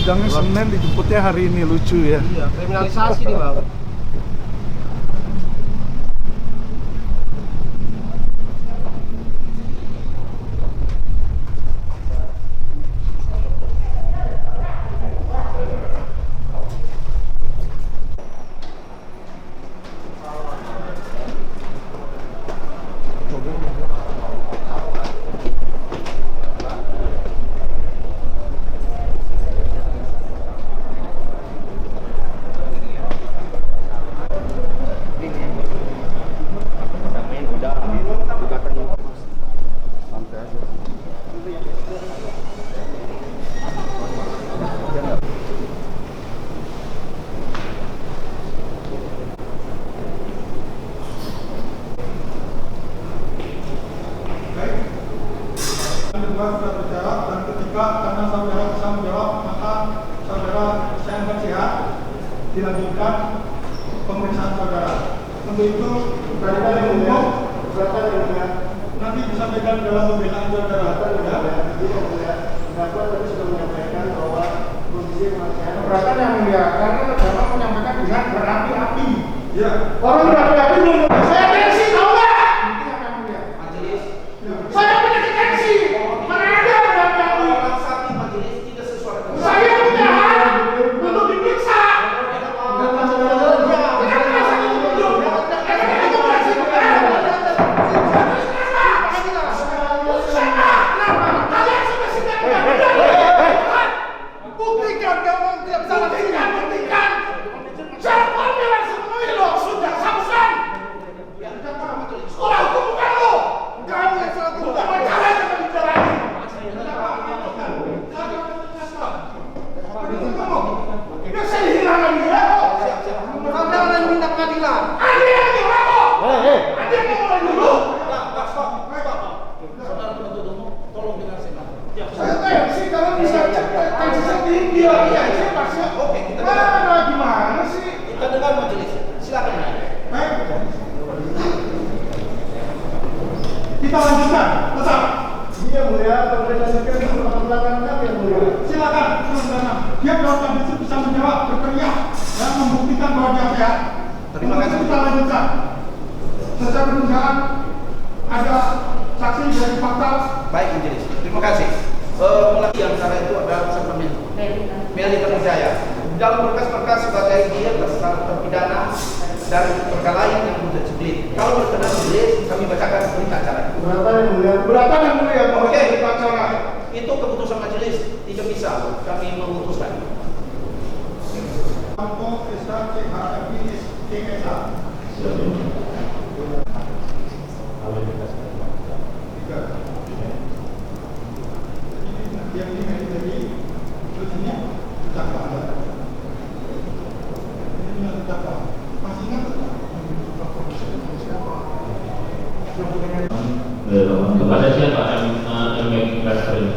sidangnya Senin, dijemputnya hari ini, lucu ya. Iya, kriminalisasi nih Bang. Sudah terjawab, dan ketiga karena saudara bisa menjawab, maka saudara saya angkat sehat, dilanjutkan pemeriksaan saudara. Untuk itu berkaitan dengan nanti disampaikan dalam pemeriksaan saudara. Terdakwa tadi sudah menyampaikan bahwa kondisi kematian keberatan yang mulia karena terdakwa menyampaikan dengan berapi-api. Ya. Orang berapi-api belum. Saya tensi, tahu nggak? Majelis. Saya punya tensi. Mana ada berapi-api? Orang sakit majelis tidak sesuai dengan Saya punya hak untuk diperiksa. Buktikan kamu tidak bisa buktikan. Siapa kamu yang sepenuhnya lo sudah sabusan. Sekolah hukum bukan lo. Kamu yang salah bukan. Cara yang akan dijalani. Ini saya hilangkan dia kok. saudara yang minta pengadilan. Ada yang hilang kok. Ada yang mulai dulu. Stop. Saudara penuntut umum, tolong dengar saya. Saya tensi kalau bisa cek tensi saya tinggi lagi ya. Saya pasti. Oke, kita dengar. Mana gimana sih? Kita dengar majelis. Silakan. Baik. Kita lanjutkan, tetap. Iya mulia, berdasarkan kesempatan belakang kami yang mulia. Silakan, saudara. Dia dalam itu bisa menjawab, berteriak, dan membuktikan bahwa dia sehat. Terima kasih. Kita lanjutkan. Secara penunjaan ada saksi dari fakta. Baik, majelis. Terima kasih. Mulai yang cara itu adalah siapa Meli Terjaya. Dalam berkas-berkas sebagai dia terpidana dari perkara lain yang sudah jelas. Kalau berkenan majelis, kami bacakan berita acara. Keberatan yang mulia. Keberatan yang mulia. Oke. Acara. Itu keputusan majelis, tidak bisa kami memutuskan. Kampo Esa CHFI SKSA. Yang ini dari terus ini terdakwa ada. Ini yang terdakwa. Masih ingat tak? Kepada siapa MBK Investor ini?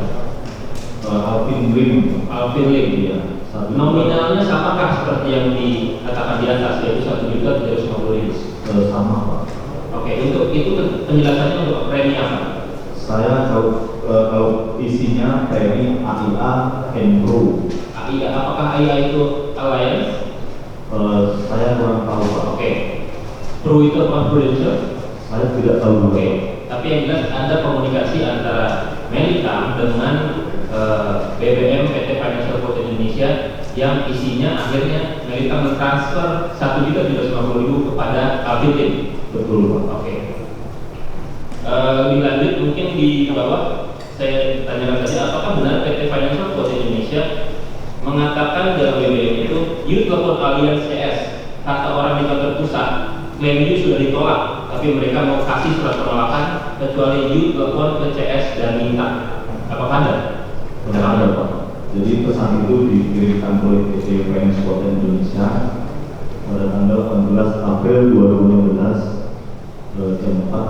Alvin Lim ya. Nominalnya samakah seperti yang dikatakan di atas, yaitu 1.350.000? Sama Pak. Oke, untuk itu penjelasannya untuk premi apa? Saya kalau isinya premi AIA Enpro. AIA, apakah AIA itu Alliance? Saya kurang tahu Pak. Oke. Pro itu apa Prudential? Saya tidak tahu. Oke. Tapi yang jelas ada komunikasi antara Melita dengan BBM PT Financial Port Indonesia yang isinya akhirnya Melita mentransfer 1.350.000 kepada Alvin Lim. Betul Pak. Oke. Lebih lanjut mungkin di bawah saya tanyakan tadi, apakah benar PT Financial Port Indonesia mengatakan dalam BBM itu you telepon Alliance CS, kata orang di kantor pusat klaim you sudah ditolak, tapi mereka mau kasih surat penolakan kecuali you telepon ke CS dan minta. Apakah ada? Benar ada Pak. Jadi pesan itu dikirimkan oleh PT Financial Port Indonesia pada tanggal 14 April 2016 jam 4.31 Pak.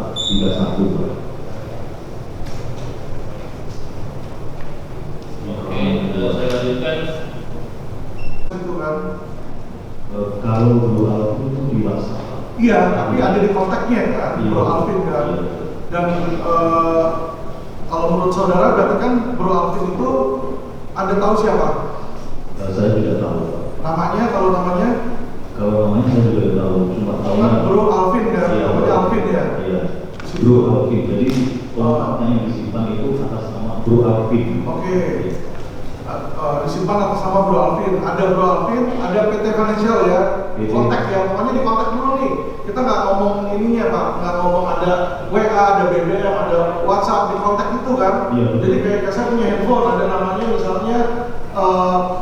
Oke, saya lanjutkan. Itu kan. Kalau Bro Alvin itu di WhatsApp. Iya, tapi ada di kontaknya kan, Iya. Bro Alvin kan. Iya. Dan kalau menurut saudara berarti kan Bro Alvin itu ada tahu siapa? Namanya, kalau namanya saya juga tidak tahu, cuma tahu kan Bro Alvin ya, Iya, namanya Alvin ya. Iya, Bro Alvin. Jadi kontaknya yang disimpan itu atas nama Bro Alvin. Oke. Disimpan atas nama Bro Alvin. Ada Bro Alvin, ada PT Financial ya. Kontak ya, pokoknya di kontak dulu nih. Kita nggak ngomong ininya Pak, nggak ngomong ada WA, ada BBM, ada WhatsApp, di kontak itu kan. Iya. Jadi kayak saya punya handphone, ada namanya misalnya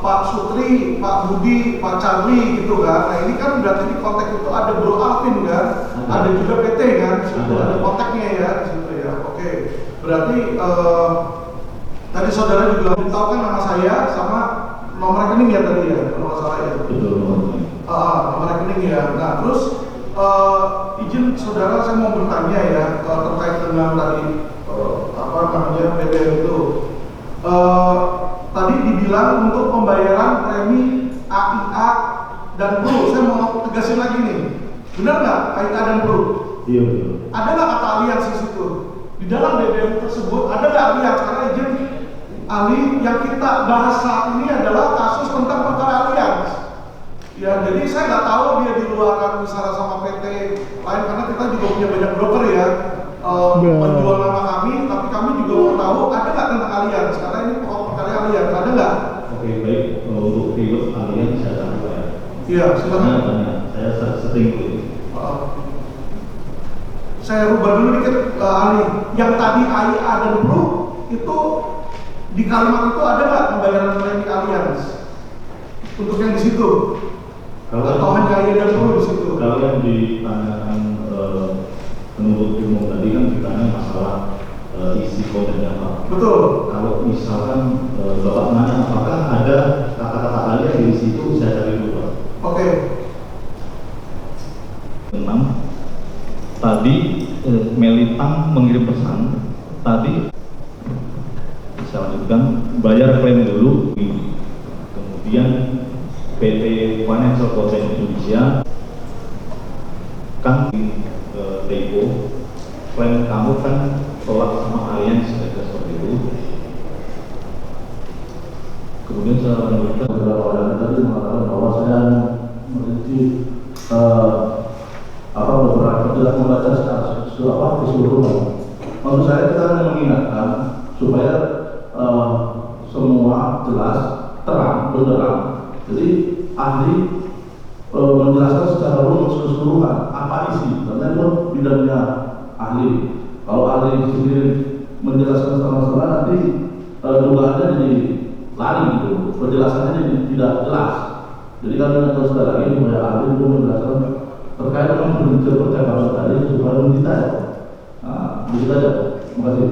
Pak Sutri, Pak Budi, Pak Charlie gitu kan. Nah ini kan berarti di kontak itu ada Bro Alvin kan, ada juga PT kan, di situ ada kontaknya ya, di situ ya. Oke, berarti tadi saudara juga memberitahukan nama saya sama nomor rekening ya tadi ya, kalau nggak salah ya. Betul. Nomor rekening ya. Nah terus izin saudara saya mau bertanya ya terkait dengan tadi apa namanya BBM itu. Tadi dibilang untuk pembayaran premi AIA dan PRU. Saya mau tegasin lagi nih, benar nggak AIA dan PRU? Iya betul. Ada nggak kata alians di situ? Di dalam BBM tersebut ada nggak alians? Karena izin ahli yang kita bahas saat ini adalah kasus tentang perkara alians. Ya, jadi saya nggak tahu dia di luar misalnya sama PT lain, karena kita juga punya banyak broker ya menjual nama kami, tapi kami juga mau tahu ada nggak tentang alians? Karena ini pokok perkara alians, ada nggak? Oke, baik. Untuk keyword alian saya tahu ya. Iya, silakan. Saya sering itu. Saya rubah dulu dikit Ali. Yang tadi AIA dan PRU itu di kalimat itu ada nggak pembayaran premi alians untuk yang di situ? Atau hanya AIA dan PRU di situ? Kalau yang ditanyakan penuntut umum tadi kan ditanya masalah isi kontennya Pak. Betul. Kalau misalkan Bapak nanya apakah ada kata-kata alias di situ, saya cari dulu Pak. Oke. Memang tadi Melitang mengirim pesan tadi, saya lanjutkan, bayar klaim dulu, kemudian PT Financial Content Indonesia kan Tempo, klaim kamu kan tolak sama alians seperti itu. Kemudian saya lanjutkan, beberapa orang tadi mengatakan bahwa saya memiliki beberapa tidak membaca secara keseluruhan. Menurut saya kita hanya mengingatkan supaya semua jelas, terang, benderang. Jadi ahli menjelaskan secara luas keseluruhan apa isi, karena itu bidangnya ahli. Kalau ahli sendiri menjelaskan sama-sama nanti dugaannya jadi lari gitu, penjelasannya jadi tidak jelas. Jadi kami minta sekali lagi supaya ahli itu menjelaskan terkait dengan prinsip percakapan tadi supaya mendetail. Nah, begitu saja. Terima kasih.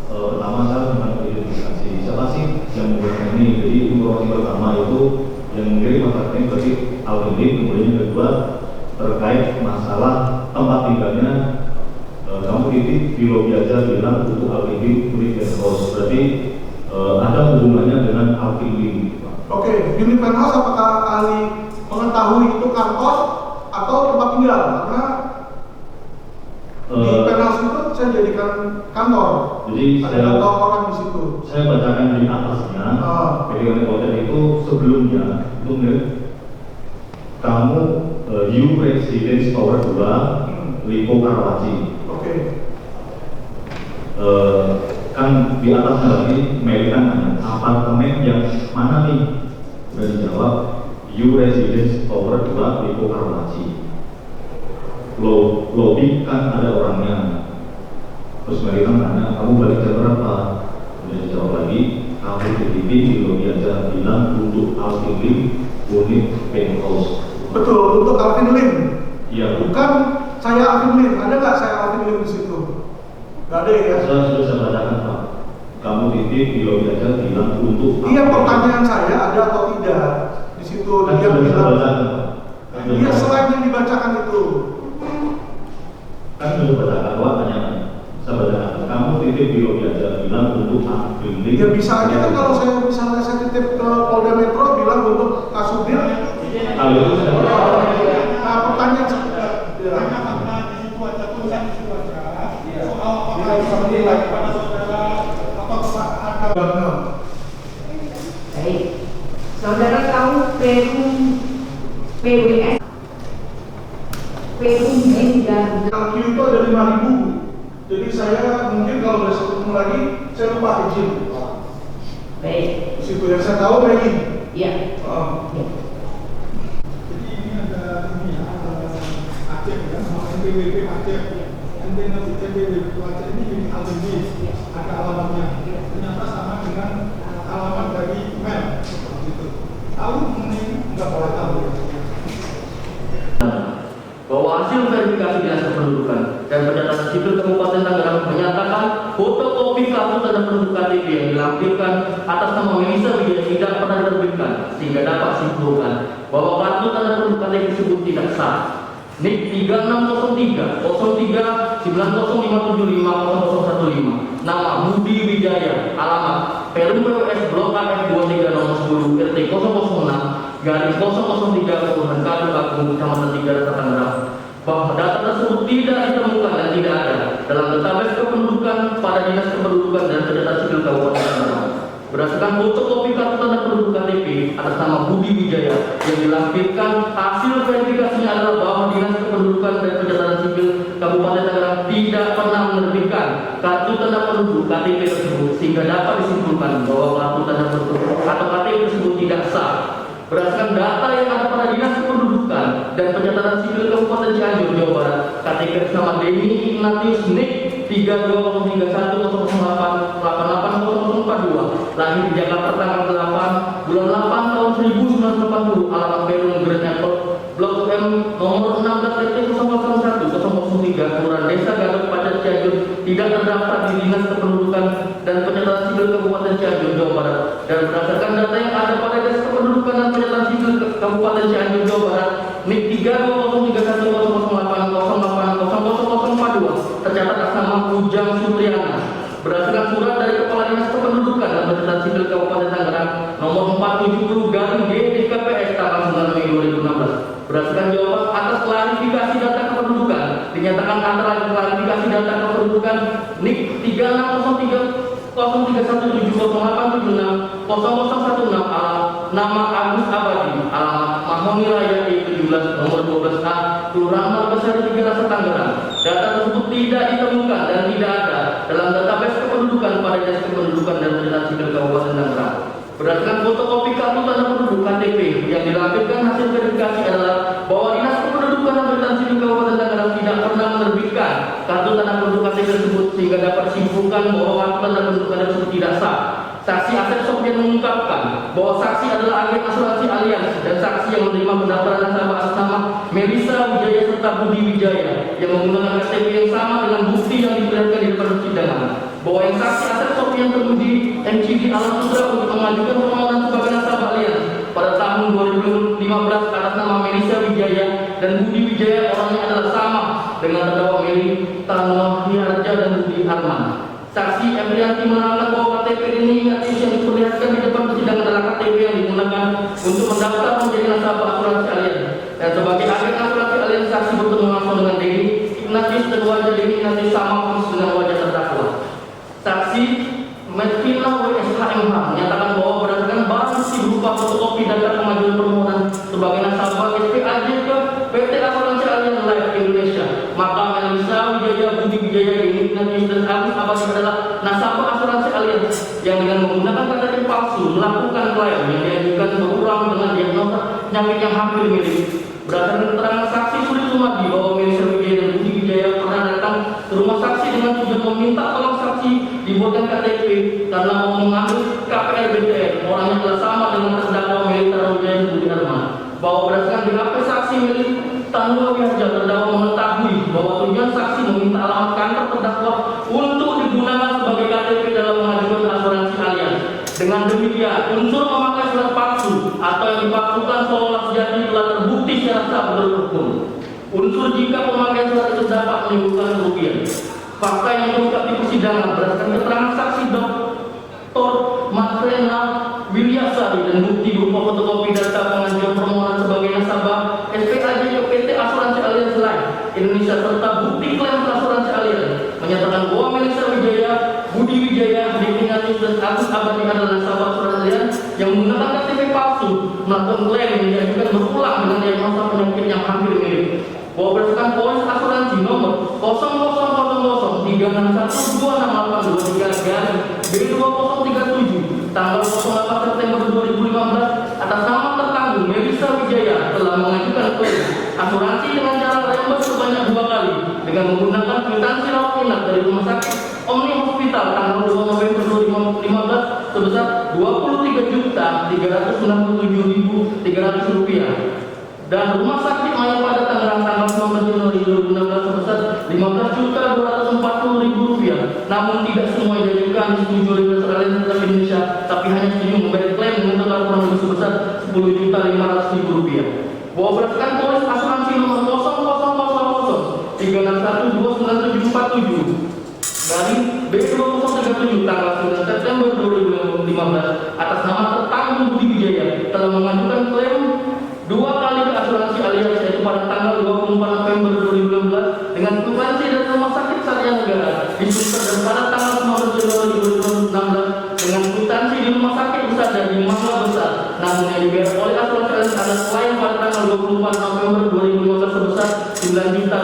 Pertama saya memang identifikasi siapa sih yang membuat ini. Jadi informasi pertama itu yang mengirim kontaknya berarti Alvin. Kemudian yang kedua terkait masalah tempat tinggalnya, kamu titip di lobi aja bilang untuk Alvin unit penthouse. Berarti ada hubungannya dengan Alvin. Oke, unit penthouse apakah ahli mengetahui itu kantor atau tempat tinggal? Karena di penthouse itu saya jadikan kantor. Jadi ada kantor orang di situ. Saya bacakan di atasnya. Video konten itu sebelumnya itu kamu U Residence Tower 2 Lipo Karawaci. Oke. Kan di atasnya lagi Melitang nanya apartemen yang mana nih? Sudah dijawab U Residence Tower 2 Lipo Karawaci. Lobby kan ada orangnya. Terus Melitang nanya kamu balik jam berapa? Sudah dijawab lagi kamu titipin di lobby aja bilang untuk Alvin Lim unit penthouse. Betul, untuk Alvin Lim. Iya. Bukan saya Alvin Lim. Ada nggak saya Alvin Lim di situ? Nggak ada ya? Saya sudah saya bacakan Pak. Kamu titip di lobby aja bilang untuk. Iya, pertanyaan saya ada atau tidak di situ? Kan Dia sudah saya bilang. bacakan Pak. Iya, selain yang dibacakan itu. Kan sudah bacakan Pak, tanya. Saya bacakan. Kamu titip di lobby aja bilang untuk Alvin Lim. Ya bisa aja kan kalau saya misalnya saya titip ke Polda Metro bilang untuk Kasubdit. Kalau itu saya. Nah, pertanyaan saya. Hanya karena di situ aja tulisan di situ aja. Soal apakah bisa menilai kepada saudara atau ada Perum PWS Perum dan Q itu ada 5.000. Jadi saya mungkin kalau besok ketemu lagi, saya lupa izin. baik, Situ yang saya tahu Mei. ya. Jadi ini ada ini ya, Aceh ya, sama NPWP Aceh. NPWP Aceh ini jadi alumni, ada alamatnya. Ternyata sama dengan alamat dari email. Gitu. Tahu mengenai nggak boleh tahu. Bahwa hasil verifikasi dinas kependudukan dan pencatatan sipil Kabupaten Tangerang menyatakan fotokopi kartu tanda penduduk KTP yang dilampirkan atas nama Melisa Wijaya tidak pernah diterbitkan, sehingga dapat simpulkan bahwa kartu tanda penduduk KTP tersebut tidak sah. NIK 3603 03 90575015, nama Budi Wijaya, alamat Perum PWS Blok AF 23 nomor 10 RT 006 garis 003 Kelurahan Kadu Agung Kecamatan 3 Tangerang, bahwa data tersebut tidak ditemukan dan tidak ada dalam database kependudukan pada Dinas Kependudukan dan Pencatatan Sipil Kabupaten Tangerang. Berdasarkan fotokopi kartu tanda penduduk KTP atas nama Budi Wijaya yang dilampirkan, hasil verifikasinya adalah bahwa Dinas Kependudukan dan Pencatatan Sipil Kabupaten Tangerang tidak pernah menerbitkan kartu tanda penduduk KTP tersebut, sehingga dapat disimpulkan bahwa kartu tanda penduduk atau KTP tersebut tidak sah. Berdasarkan data yang ada pada Dinas Kependudukan dan Pencatatan Sipil Kabupaten Cianjur, Jawa Barat, KTP nama Deni Ignatius NIK 323108880042, lahir di Jakarta tanggal 8 bulan 8 tahun 1980, alamat Perum Grand Airport, Blok M nomor 16 RT 001 003 Kelurahan Desa Gadok Pacat Cianjur, tidak terdaftar di Dinas Kependudukan dan Pencatatan Sipil Kabupaten Cianjur, Jawa Barat. Dan berdasarkan data yang ada pada Dinas Kependudukan dan Pencatatan Sipil Kabupaten Cianjur, Jawa Barat, NIK 320310080042, tercatat atas nama Ujang Sutriana. Berdasarkan surat dari Kepala Dinas Kependudukan dan Pencatatan Sipil Kabupaten Tangerang nomor 470 garing G DKPS tanggal 9 Mei 2016. Berdasarkan jawaban atas klarifikasi data kependudukan, dinyatakan antara klarifikasi data kependudukan NIK 3603031708760016 nama Agus Abadi, alamat Mahoni Raya 17 nomor 12A Kelurahan Margasari 3 Rasa Tangerang. Data tersebut tidak ditemukan dan tidak ada dalam database kependudukan pada Dinas Kependudukan dan Pencatatan Sipil Kabupaten Tangerang. Berdasarkan fotokopi kartu tanda penduduk KTP yang dilampirkan, hasil verifikasi adalah bahwa Dinas Kependudukan dan Pencatatan Sipil Kabupaten Tangerang tidak pernah menerbitkan kartu tanda penduduk KTP tersebut, sehingga dapat disimpulkan bahwa kartu tanda penduduk tersebut tidak sah. Saksi Asep Sofyan mengungkapkan bahwa saksi adalah agen asuransi Allianz dan saksi yang menerima pendaftaran nasabah atas nama Melisa Wijaya serta Budi Wijaya yang menggunakan KTP yang sama dengan bukti yang diperlihatkan di depan persidangan. Bahwa yang saksi Asep Sofyan teruji MCD Alam Sutra untuk mengajukan permohonan sebagai nasabah Allianz pada tahun 2015 atas nama Melisa Wijaya dan Budi Wijaya orangnya adalah sama dengan terdakwa Meli Tanwa Hiarja dan Budi Arman. Saksi Emrianti menerangkan bahwa KTP ini yang diperlihatkan di depan persidangan adalah KTP yang digunakan untuk mendaftar menjadi nasabah asuransi Allianz. Dan sebagai agen asuransi Allianz, saksi bertemu langsung dengan Deni Ignatius dan wajah Deni Ignatius sama persis dengan wajah terdakwa. Saksi Medvina WSHMH menyatakan bahwa berdasarkan barang bukti berupa fotokopi data pengajuan permohonan sebagai nasabah SPAJ ke PT Asuransi Allianz Life Indonesia, maka Melisa Wijaya, Budi Wijaya, Deni Ignatius dan Agus Abadi adalah nasabah asuransi Allianz yang dengan menggunakan KTP palsu melakukan klaim yang diajukan berulang dengan diagnosa penyakit yang hampir mirip. Berdasarkan keterangan saksi Suri Sumadi bahwa Melisa Wijaya dan Budi Wijaya pernah datang ke rumah saksi dengan tujuan meminta tolong saksi dibuatkan KTP karena mau mengambil KPR BTN, orangnya adalah sama dengan terdakwa Meli Tanwa Wijaya dan Budi Arman. Bahwa berdasarkan BAP saksi Meli Tanwa Wijaya terdakwa mengetahui bahwa tujuan saksi meminta alamat kantor terdakwa untuk digunakan sebagai KTP dalam mengajukan asuransi Allianz. Dengan demikian, unsur memakai surat palsu atau yang dipalsukan seolah sejati telah terbukti secara sah menurut hukum. Unsur jika pemakaian surat itu dapat menimbulkan kerugian. Fakta yang terungkap di persidangan berdasarkan keterangan saksi Dr. Matrena Wilyasari dan bukti berupa fotokopi data pengajuan permohonan sebagai nasabah SPAJ ke PT Asuransi Allianz Life Indonesia serta bukti klaim asuransi Allianz menyatakan bahwa Melisa Wijaya, Budi Wijaya, Deni Ignatius dan Agus Abadi adalah nasabah asuransi Allianz yang menggunakan KTP palsu melakukan klaim 0036126823-B2037 tanggal 08 September 2015 atas nama tertanggung Melisa Wijaya telah mengajukan klaim asuransi dengan cara reimburse sebanyak 2 kali dengan menggunakan kwitansi rawat inap dari Rumah Sakit Omni Hospital tanggal 2 November 2015 sebesar Rp23.397.300 dan Rumah Sakit Mayapada Tangerang tanggal 19 Januari 2016 sebesar Rp15.240.000. Namun tidak semua yang diajukan disetujui oleh Dasar Aliansi Tetap Indonesia, tapi hanya setuju membayar klaim dengan total kurang lebih sebesar Rp10.500.000. Bahwa berdasarkan polis asuransi nomor 000036129747 dari B2037 tanggal 9 September 2015 atas nama tertanggung Budi Wijaya telah mengajukan klaim 2 kali ke asuransi alias yaitu pada tanggal 24 November 2015 dengan kwitansi dari Rumah Sakit Satya Negara di Sunter dan pada tanggal 19 Januari 2016 dengan kwitansi di Rumah Sakit Besar dan di Mangga Besar, namun yang dibayar oleh asuransi alias anak lain pada tanggal 24 November 2015 sebesar Rp9 juta.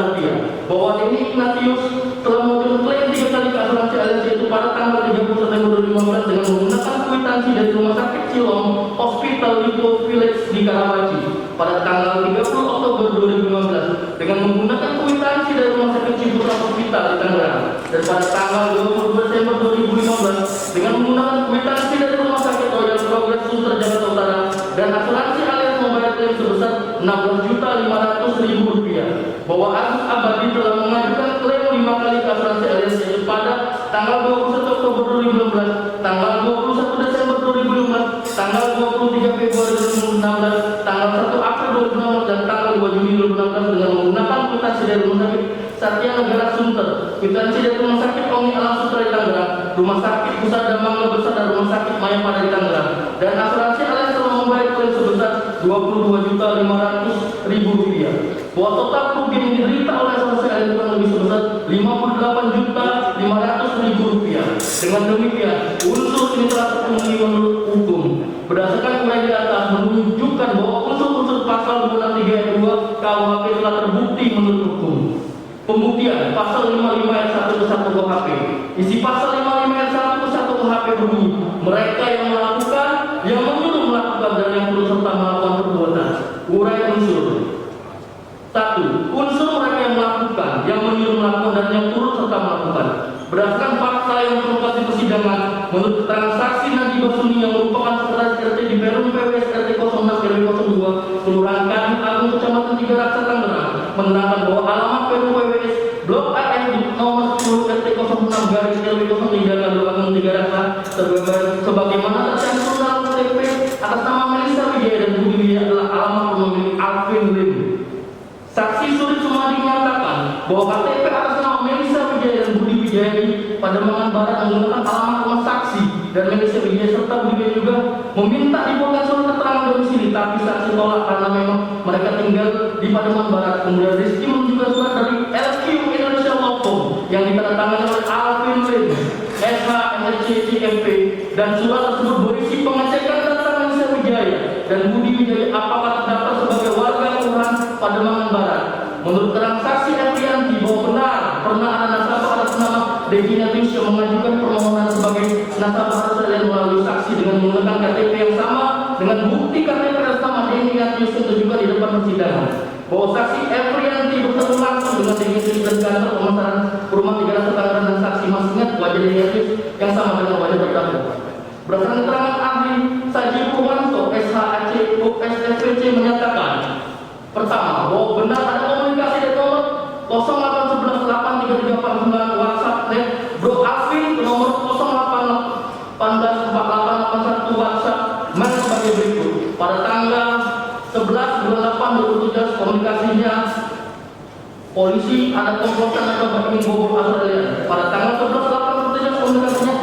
Bahwa Denny Ignatius telah mengajukan klaim 3 kali ke asuransi alias yaitu pada tanggal 30 September 2015 dengan menggunakan kwitansi dari Rumah Sakit Silom Hospital Lipo Village di Karawaci pada tanggal 30 Oktober 2015 dengan menggunakan kwitansi dari Rumah Sakit Ciputra Hospital di Tangerang dan pada tanggal 20 Desember 2015 dengan menggunakan kwitansi dari Rumah Sakit Royal Progress Sunter Jakarta Utara dan asuransi alias membayar klaim sebesar Rp16.500.000. Bahwa Agus Abadi telah mengajukan klaim 5 kali ke asuransi alias yaitu pada tanggal 21 Oktober 2015, tanggal 21 Desember 2015, tanggal 23 Februari 2016, tanggal 1 April 2016 dan tanggal 2 Juni 2016 dengan menggunakan kwitansi dari Rumah Sakit Satya Negara Sunter, kwitansi dari Rumah Sakit Omni Alam Sutra di Tangerang, Rumah Sakit Pusat dan Mangga Besar dan Rumah Sakit Mayapada di Tangerang, dan asuransi alias telah membayar klaim sebesar Rp22.500.000. Bahwa total kerugian yang diderita oleh asuransi alias kurang lebih sebesar Rp58.500.000. Dengan demikian, unsur ini telah terpenuhi menurut hukum. Berdasarkan uraian di atas menunjukkan bahwa unsur-unsur pasal 263 ayat 2 KUHP telah terbukti menurut hukum. Pembuktian pasal 55 ayat 1 ke 1 KUHP. Isi pasal 55 ayat 1 ke 1 KUHP berbunyi, mereka yang melakukan, yang menyuruh melakukan dan yang turut serta melakukan perbuatan. Uraian unsur. 1. Unsur mereka yang melakukan, yang menyuruh melakukan dan yang turut serta melakukan. Berdasarkan fakta yang terungkap di persidangan, menurut keterangan saksi Najibah Suni yang merupakan sekretaris RT di Perum PWS RT 06 RW 02 Kelurahan Kadin Agung Kecamatan Tiga Raksa Tangerang menerangkan bahwa alamat Perum PWS Blok AF di nomor 10 RT 06 garis RW 03 Kadin Agung Tiga Raksa sebagaimana tercantum dalam KTP atas nama Melisa Wijaya dan Budi Wijaya adalah alamat pemilik Alvin Lim. Saksi Surit Sumadi menyatakan bahwa KTP atas nama Melisa Wijaya dan Budi Wijaya pada Pademangan Barat menggunakan alamat rumah saksi dan Melisa Wijaya serta Budi Wijaya juga meminta dibuatkan surat keterangan domisili, tapi saksi tolak karena memang mereka tinggal di Pademangan Barat. Kemudian Rizky menunjukkan surat dari LQ Indonesia Law Firm yang ditandatangani oleh Alvin Lim, SH, MSc, CMP, dan surat tersebut berisi pengecekan data Melisa Wijaya dan Budi Wijaya apakah terdaftar sebagai warga Kelurahan Pademangan Barat. Menurut transaksi Evianti bahwa benar pernah ada nasabah atas nama Deginatius yang mengajukan permohonan sebagai nasabah harus melalui saksi dengan menggunakan KTP yang sama dengan bukti KTP yang sama Deginatius yang terjuga di depan persidangan. Bahwa saksi Evianti bertemu langsung dengan Deginatius dan kantor pemasaran rumah 3 Tangerang dan saksi masih ingat wajah Deginatius yang sama dengan wajah terdakwa. Berdasarkan keterangan ahli Saji Purwanto SHAC USFPC menyatakan pertama, bahwa benar ada komunikasi dari nomor 081183349 WhatsApp net Bro Alvin ke nomor 081184881 WhatsApp men sebagai berikut. Pada tanggal 11 bulan 8 2017 komunikasinya polisi ada komplotan atau ingin bobol Australia. Pada tanggal 11 8 2017 komunikasinya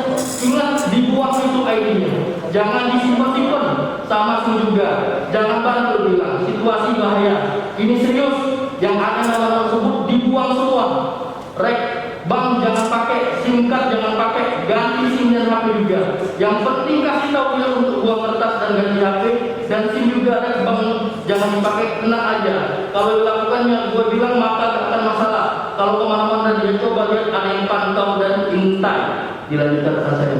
ingat dibuang itu ID-nya. Jangan disimpan-simpan sama sih juga. Jangan bantu bilang situasi bahaya. Ini serius. Yang ada nama tersebut dibuang semua. Rek, bang jangan pakai SIM card, jangan pakai, ganti SIM dan HP juga. Yang penting kasih tahu dia untuk buang kertas dan ganti HP dan SIM juga. Rek, bang jangan dipakai, kena aja. Kalau dilakukannya gue bilang maka gak akan masalah. kalau kemana-mana dia coba lihat ada yang pantau dan intai. Dilanjutkan rekan saya.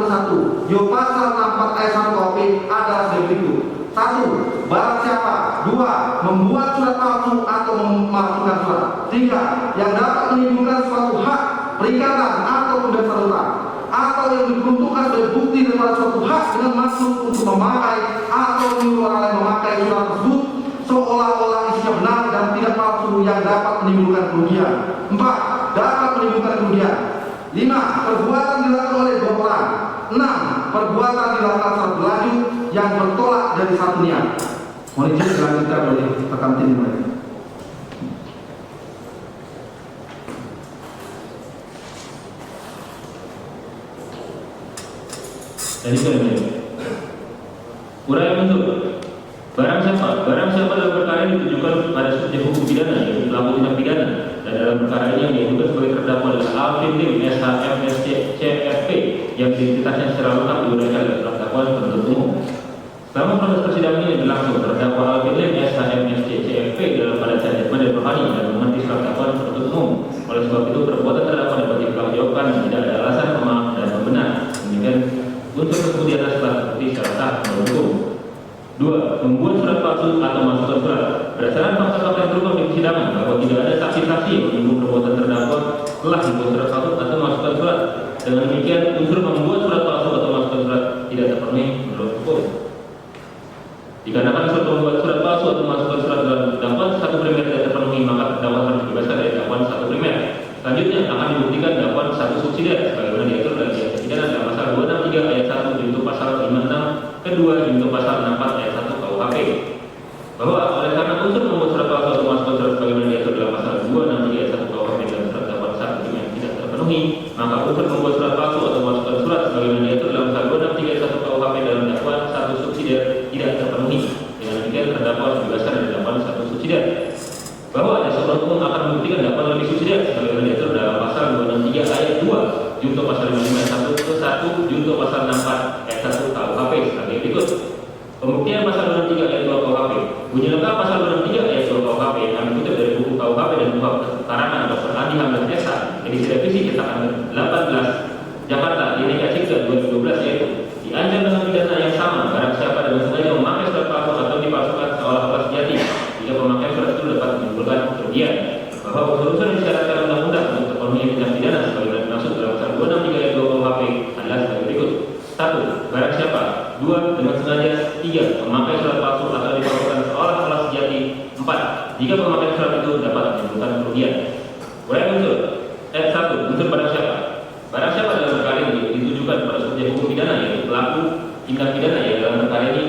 Satu, yo pasal 64 ayat 1 KUHP adalah berikut. 1. Barang siapa. 2. Membuat surat palsu atau memalsukan surat. 3. Yang dapat menimbulkan suatu hak, perikatan atau dasar hutang, atau yang diperuntukkan sebagai bukti daripada suatu hak dengan maksud untuk memakai atau menyuruh orang lain memakai surat tersebut seolah-olah isinya benar dan tidak palsu yang dapat menimbulkan kerugian. 4. Dapat menimbulkan kerugian. 5. Perbuatan dilakukan oleh 2 orang. 6. Perbuatan dilakukan secara berlanjut yang bertolak dari satu niat. Mohon izin dilanjutkan oleh rekan tim mereka. Jadi sebenarnya uraian bentuk barang siapa dalam perkara yang ditujukan pada subjek hukum pidana yaitu pelaku tindak pidana dan dalam perkara ini yang diajukan sebagai terdakwa adalah Alvin Lim SHM SC CFP yang identitasnya secara lengkap diuraikan dalam surat dakwaan penuntut umum. Selama proses persidangan ini berlangsung, terdakwa Alvin Lim SHM SC CFP dalam pada judgment dan rohani dan mengerti surat dakwaan penuntut umum. Oleh sebab itu perbuatan terdakwa dapat dipertanggungjawabkan dan tidak ada alasan pemaaf dan pembenar. Demikian unsur tersebut di atas telah terbukti secara sah menurut hukum. 2. Membuat surat palsu atau memasukkan surat. Berdasarkan fakta-fakta yang terungkap di persidangan bahwa tidak ada saksi-saksi yang mendukung perbuatan terdakwa telah membuat surat palsu atau memasukkan surat. Dengan demikian unsur membuat surat palsu atau memasukkan surat tidak terpenuhi menurut hukum. Dikarenakan unsur membuat surat palsu atau memasukkan surat dalam dakwaan 1 primer tidak terpenuhi, maka terdakwa harus dibebaskan dari dakwaan 1 primer. Selanjutnya akan dibuktikan dakwaan 1 subsidiar sebagaimana diatur dalam pidana dalam pasal 263 ayat 1 junto pasal 56 kedua junto pasal 64 ayat 1 KUHP. Bahwa oleh karena unsur membuat surat palsu atau memasukkan surat sebagaimana diatur dalam pasal 263 ayat 1 KUHP dan surat dakwaan 1 primer tidak terpenuhi, maka unsur membuat surat palsu atau memasukkan surat sebagaimana diatur dalam pasal 263 ayat 1 KUHP dalam dakwaan 1 subsidiar tidak terpenuhi. Dengan demikian terdakwa dibebaskan dari dakwaan 1 subsidiar. Bahwa jasa penuntut umum akan membuktikan dakwaan lebih subsidiar sebagaimana diatur dalam pasal 263 ayat 2 junto pasal 55 ayat 1 ke 1 junto pasal 64 ayat 1 KUHP sebagai berikut. Pembuktian pasal 263 ayat 2 KUHP. Bunyi lengkap pasal 263 ayat 2 KUHP kami kutip dari buku KUHP dan buku karangan Dr. Andi Hamdan Esa edisi revisi cetakan 18 Jakarta Bhinneka Cipta 2012 yaitu diancam dengan pidana yang sama barang siapa dengan sengaja memakai surat palsu atau dipalsukan seolah-olah sejati jika pemakaian surat itu dapat menimbulkan kerugian. Bahwa unsur-unsur yang disyaratkan undang-undang untuk terpenuhi tindak pidana sebagaimana dimaksud dalam pasal 263 ayat 2 KUHP adalah sebagai berikut. 1. Barang siapa. 2. Dengan sengaja. 3. Memakai surat palsu atau dipalsukan seolah-olah sejati. 4. Jika pemakaian surat itu dapat menimbulkan kerugian. Uraian unsur. Ayat 1. Unsur barang siapa. Barang siapa dalam perkara ini ditujukan pada subjek hukum pidana yaitu pelaku tindak pidana yang dalam perkara ini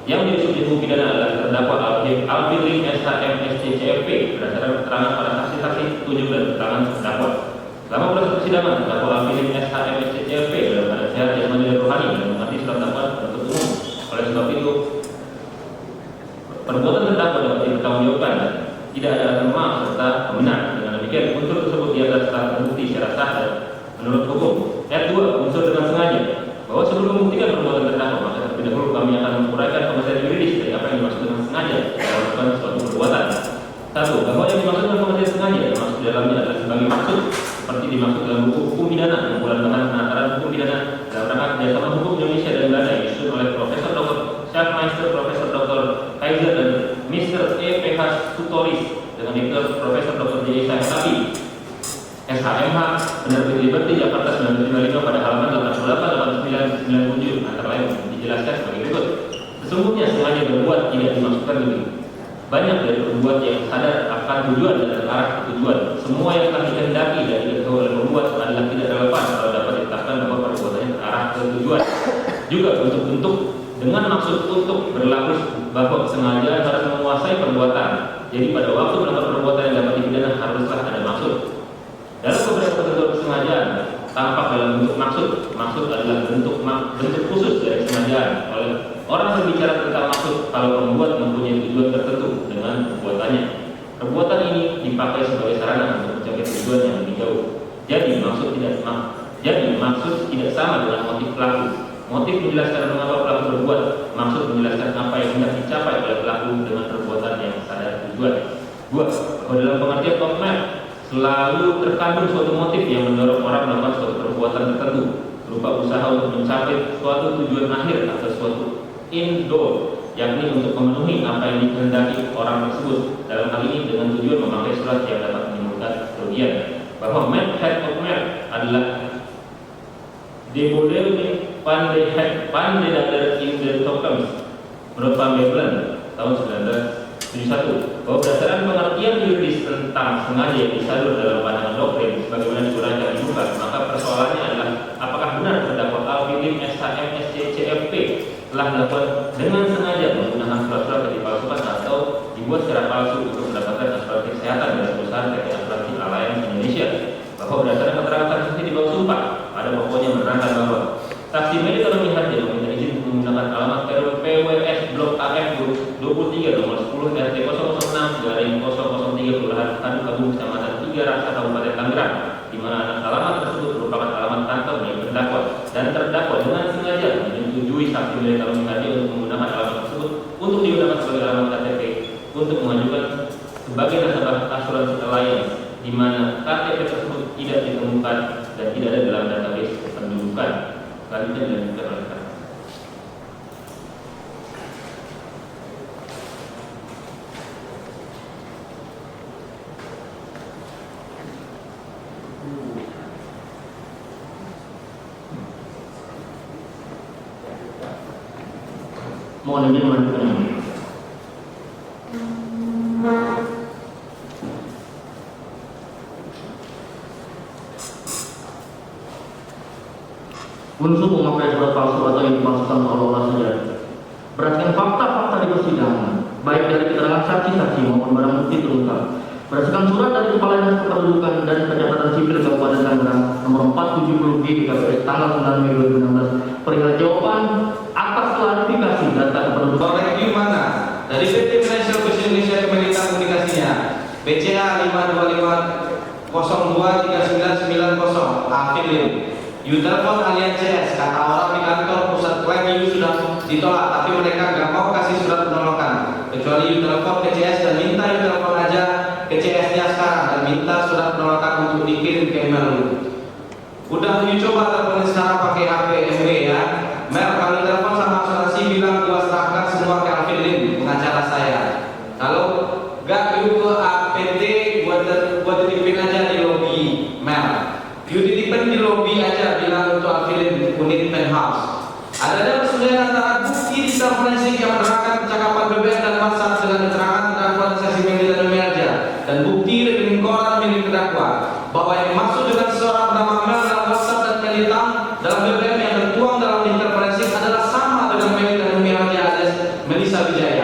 yang menjadi subjek hukum pidana adalah terdakwa Alvin Lim SHM SC CFP berdasarkan keterangan para saksi-saksi, petunjuk dan keterangan terdakwa. Selama proses persidangan, terdakwa Alvin Lim SHM SC CFP dalam keadaan sehat jasmani dan rohani dan mengerti surat dakwaan penuntut umum. Oleh sebab itu, perbuatan terdakwa dapat dipertanggungjawabkan dan tidak ada alasan maaf serta pembenar. Dengan demikian, unsur tersebut di atas telah terbukti secara sah dan menurut hukum. Ayat 2. Unsur dengan sengaja. Bahwa sebelum membuktikan perbuatan terdakwa, maka terlebih dahulu kami akan menguraikan pengertian yuridis dari apa yang dimaksud dengan sengaja dalam melakukan suatu perbuatan. 1. Bahwa yang dimaksud dengan pengertian sengaja yang maksud dalamnya adalah sebagai maksud seperti dimaksud dalam buku hukum pidana kumpulan bahan penataran hukum pidana dalam rangka kerjasama hukum Indonesia dan Belanda yang disusun oleh Profesor Dr. Schaafmeister, Profesor Dr. Kaiser dan Mr. E.P.H. Sutoris dengan Dr. Profesor Dr. J. Sahabi SHMH Penerbit Liberty Jakarta 1995 pada halaman 88-89-97 antara lain dijelaskan sebagai berikut. Sesungguhnya sengaja berbuat tidak dimaksudkan lebih banyak dari berbuat yang sadar akan tujuan dan arah tujuan. Semua yang telah dikehendaki dan diketahui oleh pembuat adalah tidak relevan kalau dapat ditetapkan bahwa perbuatannya terarah ke tujuan. Juga bentuk-bentuk dengan maksud untuk berlaku bahwa kesengajaan harus menguasai perbuatan. Jadi pada waktu melakukan perbuatan yang dapat dipidana haruslah ada maksud. Dalam beberapa bentuk kesengajaan tampak dalam bentuk maksud. Maksud adalah bentuk khusus dari kesengajaan. Oleh orang berbicara tentang maksud kalau pembuat mempunyai tujuan tertentu dengan perbuatannya. Perbuatan ini dipakai sebagai sarana untuk mencapai tujuan yang lebih jauh. Jadi maksud tidak sama dengan motif pelaku. Motif menjelaskan mengapa pelaku berbuat, maksud menjelaskan apa yang hendak dicapai oleh pelaku dengan perbuatan yang sadar tujuan. 2. Bahwa dalam pengertian Okmer selalu terkandung suatu motif yang mendorong orang melakukan suatu perbuatan tertentu berupa usaha untuk mencapai suatu tujuan akhir atau suatu end goal, yakni untuk memenuhi apa yang dikehendaki orang tersebut. Dalam hal ini dengan tujuan memakai surat yang dapat menimbulkan kerugian. Bahwa manhead Okmer adalah dibolehkan pandai datar in the Tokams menurut Pambelan tahun 1971, bahwa berdasarkan pengertian yuridis tentang sengaja yang disadur dalam pandangan doktrin sebagaimana diuraikan di buka, maka persoalannya adalah apakah benar terdakwa Alvin SHM SCCFP telah melakukan dengan sengaja menggunakan surat-surat yang dipalsukan atau dibuat secara palsu untuk mendapatkan asuransi kesehatan dari perusahaan PT Asuransi Alliance Indonesia. Bahwa berdasarkan keterangan saksi di bawah sumpah, pada pokoknya menerangkan bahwa saksi Medi Tolong Harja meminta izin menggunakan alamat PWS Blok AF 23 nomor 10 RT 006/003 Kelurahan Kadu Kagung Kecamatan 3 Raksa Kabupaten Tangerang, di mana alamat tersebut merupakan alamat kantor milik terdakwa dan terdakwa dengan sengaja menyetujui saksi Medi Tolong Harja untuk menggunakan alamat tersebut untuk digunakan sebagai alamat KTP untuk mengajukan sebagai nasabah asuransi Alliance, di mana KTP tersebut tidak ditemukan dan tidak ada dalam database kependudukan. Selanjutnya dilanjutkan oleh Kak. Mohon izin melanjutkan. Unsur memakai surat palsu atau yang dipalsukan oleh orang saja. Berdasarkan fakta-fakta di persidangan, baik dari keterangan saksi-saksi maupun barang bukti terungkap, berdasarkan surat dari Kepala Dinas Kependudukan dan Pencatatan Sipil Kabupaten Tangerang nomor 470 GKPS tanggal 9 Mei 2016 perihal jawaban atas klarifikasi data kependudukan. Review mana? Dari PT Financial Coast Indonesia Kementerian Komunikasinya BCA 525023990 affiliate Utelpon alias CS, kata orang di kantor pusat review sudah ditolak, tapi mereka nggak mau kasih surat penolakan kecuali Utelpon ke CS dan minta Utelpon aja ke CS-nya sekarang dan minta surat penolakan untuk dikirim ke email dulu. Udah uji coba telepon sekarang pakai HP MW ya. Mel, kalau telepon sama asuransi bilang gua serahkan semua ke Alvin pengacara saya. Kalau nggak yuk ke APT buat titipin aja di lobby Mel. You titipin di lobby aja, bilang untuk Alvin unit penthouse. Ada persesuaian antara bukti digital forensik yang menerangkan percakapan BBM dan WhatsApp dengan keterangan terdakwa saksi Meli dan Melja dan bukti rekening koran milik terdakwa bahwa yang dimaksud dengan seseorang bernama Mel dalam WhatsApp dan Melita dalam BBM yang tertuang dalam digital forensik adalah sama dengan Meli dan Melja alias Melisa Wijaya.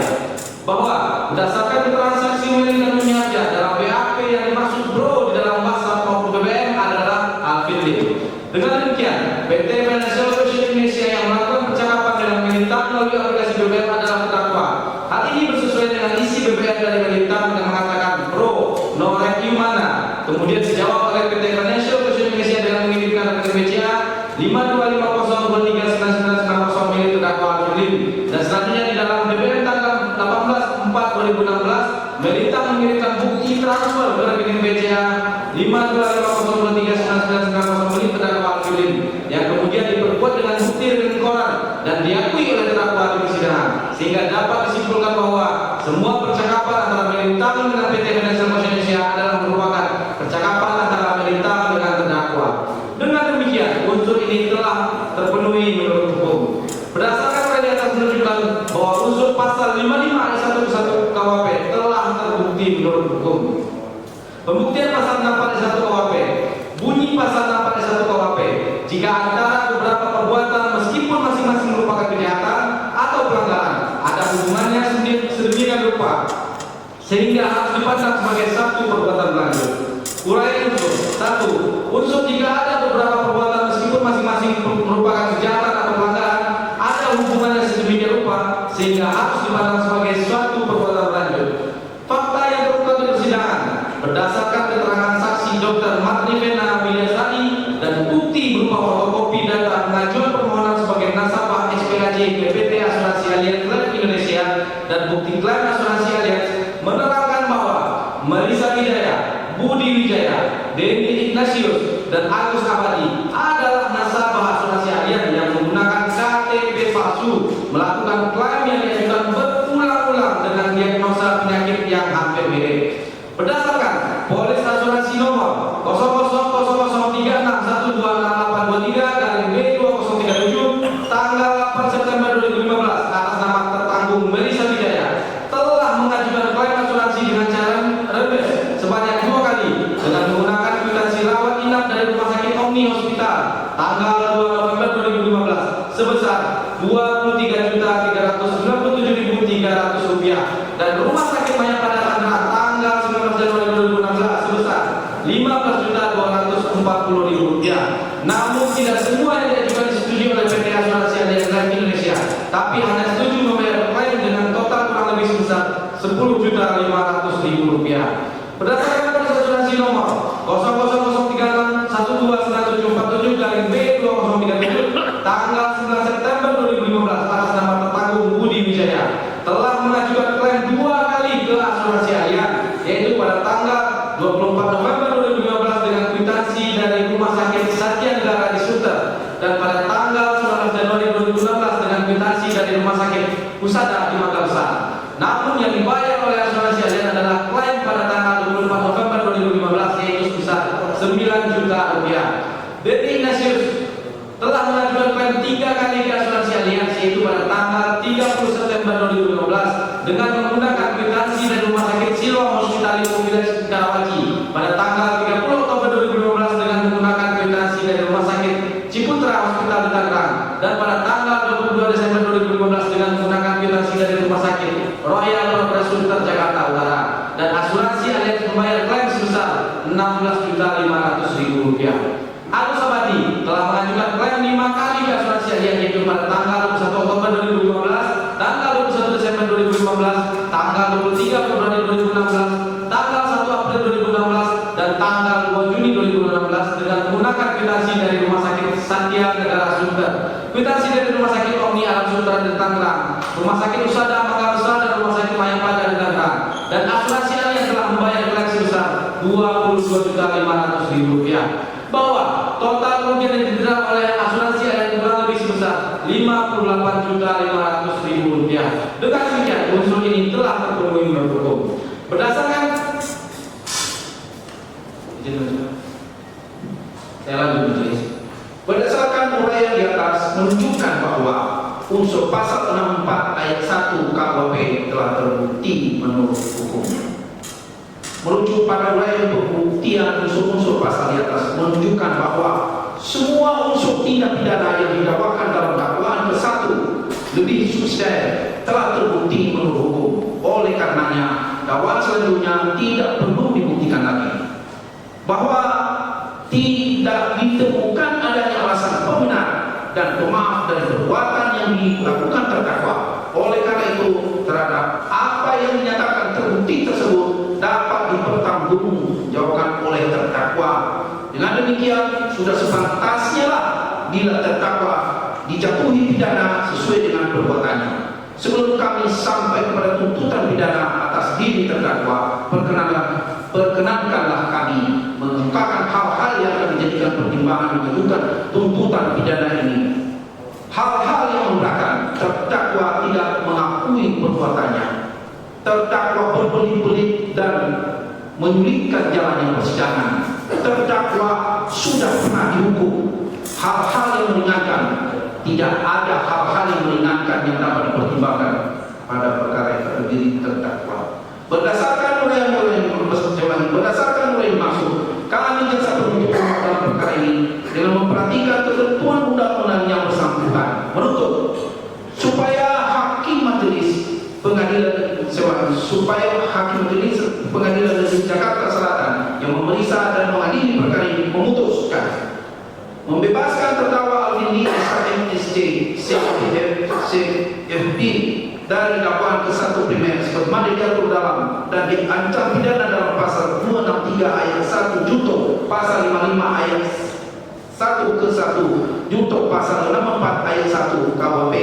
Bahwa berdasarkan keterangan saksi Meli dan Melja dalam BAP yang dimaksud bro di dalam WhatsApp maupun BBM adalah Alvin Lim. Dengan demikian, PT Financial Coast Indonesia yang melakukan percakapan dengan Melita melalui aplikasi BBM adalah terdakwa. Hal ini bersesuaian dengan isi BBM dari Melita yang mengatakan, bro, no review mana? Kemudian dijawab oleh PT Financial Coast Indonesia dengan mengirimkan rekening BCA 525023990 milik terdakwa Alvin Lim. Dan selanjutnya di dalam BBM tanggal 18/4/2016, Melita mengirimkan bukti transfer ke rekening BCA 525023990 milik terdakwa Alvin Lim yang kemudian diperkuat dengan bukti rekening koran dan diakui oleh terdakwa di persidangan, sehingga dapat disimpulkan bahwa semua percakapan antara Melita dengan PT Financial Coast Indonesia adalah merupakan percakapan antara Melita dengan terdakwa. Dengan demikian, unsur ini telah terpenuhi menurut hukum. Berdasarkan pada atas menunjukkan bahwa unsur pasal 55 ayat 1 KUHP telah terbukti menurut hukum. Pembuktian pasal 64 ayat 1 KUHP. Bunyi pasal 64 ayat 1 KUHP. Jika antara beberapa perbuatan meskipun masing-masing merupakan kejahatan atau pelanggaran, ada hubungannya sedemikian rupa sehingga harus dipandang sebagai satu perbuatan berlanjut. Uraian unsur. 1. Unsur jika ada beberapa perbuatan meskipun masing-masing merupakan kejahatan atau pelanggaran, ada hubungannya sedemikian rupa sehingga harus dipandang sebagai suatu perbuatan berlanjut. Fakta yang terungkap di persidangan berdasarkan keterangan saksi Dr. Martivena Wilyasari dan bukti berupa fotokopi data pengajuan permohonan sebagai nasabah ASI ke PT Asuransi Allianz Life Indonesia dan bukti klaim asuransi Allianz menerangkan bahwa Melisa Wijaya, Budi Wijaya, Denny Ignatius, dan Agus Abadi adalah nasabah asuransi Allianz yang menggunakan KTP palsu melakukan klaim yang diajukan berulang-ulang dengan diagnosa penyakit yang hampir mirip. Berdasarkan polis asuransi nomor 000361268823/B2037 tanggal 8 September 2015 atas nama tertanggung Melisa Wijaya telah mengajukan klaim asuransi dengan cara rembes sebanyak 2 kali dengan menggunakan kwitansi rawat inap dari Rumah Sakit Omni Hospital tanggal 2 November 2015 sebesar Rp23.397.300 dan Rumah Sakit Mayapada Tangerang tanggal 19 Januari 2016 sebesar Rp15.240.000. Namun tidak semua yang diajukan disetujui oleh PT Asuransi Allianz Life Indonesia, tapi hanya setuju membayar klaim dengan total kurang lebih sebesar Rp10.500.000. Berdasarkan polis asuransi nomor 000361299747/B2037 tanggal 9 September 2015 atas nama tertanggung Budi Wijaya telah mengajukan klaim 2 kali ke asuransi Allianz, yaitu pada tanggal 24 November 2015 dengan kwitansi dari Rumah Sakit Satya Negara di Sunter dan pada tanggal 19 Januari 2016 dengan kwitansi dari Rumah Sakit Pusada di Makassar Besar. Namun yang dibayar oleh asuransi Allianz adalah klaim pada tanggal 24 November 2015 yaitu sebesar Rp9 juta. Denny Ignatius telah mengajukan klaim 3 kali ke asuransi Allianz yaitu pada tanggal 30 September 2015 dengan menggunakan kwitansi dari Rumah Sakit Siloam Hospitality Village Karawaci pada tanggal 30 Oktober 2015 dengan menggunakan kwitansi dari Rumah Sakit Ciputra Hospital di Tangerang dan pada tanggal 22 Desember 2015 dengan menggunakan kwitansi dari Rumah Sakit Royal Progress Sunter Jakarta Utara dan asuransi Allianz membayar klaim sebesar Rp16.500.000. Agus Abadi telah mengajukan klaim 5 kali ke asuransi Allianz yaitu pada tanggal 21 Oktober 2015, tanggal 21 Desember 2015, tanggal 23 Februari 2016, tanggal 1 April 2016, dan tanggal 2 Juni 2016 dengan menggunakan kwitansi dari Rumah Sakit Satya Negara Sunter, kwitansi dari Rumah Sakit Omni Alam Sutra di Tangerang, Rumah Sakit Usada Makassar Besar dan Rumah Sakit Mayapada di Tangerang, dan asuransi Allianz telah membayar klaim sebesar Rp22.500.000. Bahwa total kerugian yang diterima oleh asuransi Allianz kurang lebih sebesar Rp58.500.000. Dengan demikian unsur ini telah terpenuhi menurut hukum. Berdasarkan saya lanjut menulis. Berdasarkan uraian di atas menunjukkan bahwa unsur pasal 64 ayat 1 KUHP telah terbukti menurut hukum. Merujuk pada uraian pembuktian unsur-unsur pasal di atas menunjukkan bahwa semua unsur tindak pidana yang didakwakan dalam dakwaan ke-1 lebih substansial telah terbukti menurut hukum. Oleh karenanya, dakwaan selanjutnya tidak perlu dibuktikan lagi. Bahwa tidak ditemukan adanya alasan pembenar dan pemaaf dari perbuatan yang dilakukan terdakwa. Oleh karena itu, terhadap apa yang dinyatakan terbukti tersebut dapat dipertanggungjawabkan oleh terdakwa. Dengan demikian, sudah sepantasnya lah bila terdakwa dijatuhi pidana sesuai dengan perbuatannya. Sebelum kami sampai kepada tuntutan pidana atas diri terdakwa, perkenankanlah kami mengemukakan hal-hal yang akan dijadikan pertimbangan mengajukan tuntutan pidana ini. Hal-hal yang memberatkan terdakwa tidak mengakui perbuatannya. Terdakwa berbelit-belit dan menyulitkan jalannya persidangan. Terdakwa sudah pernah dihukum. Hal-hal yang meringankan, tidak ada hal-hal yang meringankan yang dapat dipertimbangkan pada perkara yang terdiri terdakwa. Berdasarkan uraian maksud, kami jaksa penuntut umum dalam perkara ini dengan memperhatikan ketentuan undang-undang yang bersangkutan menuntut supaya hakim majelis pengadilan negeri Jakarta Selatan yang memeriksa dan mengadili perkara ini memutuskan membebaskan terdakwa Alvin SHMSJ CFB dari dakwaan ke-1 primer sebagaimana diatur dalam dan diancam pidana dalam pasal 263 ayat 1 junto pasal 55 ayat 1 ke 1 junto pasal 64 ayat 1 KUHP.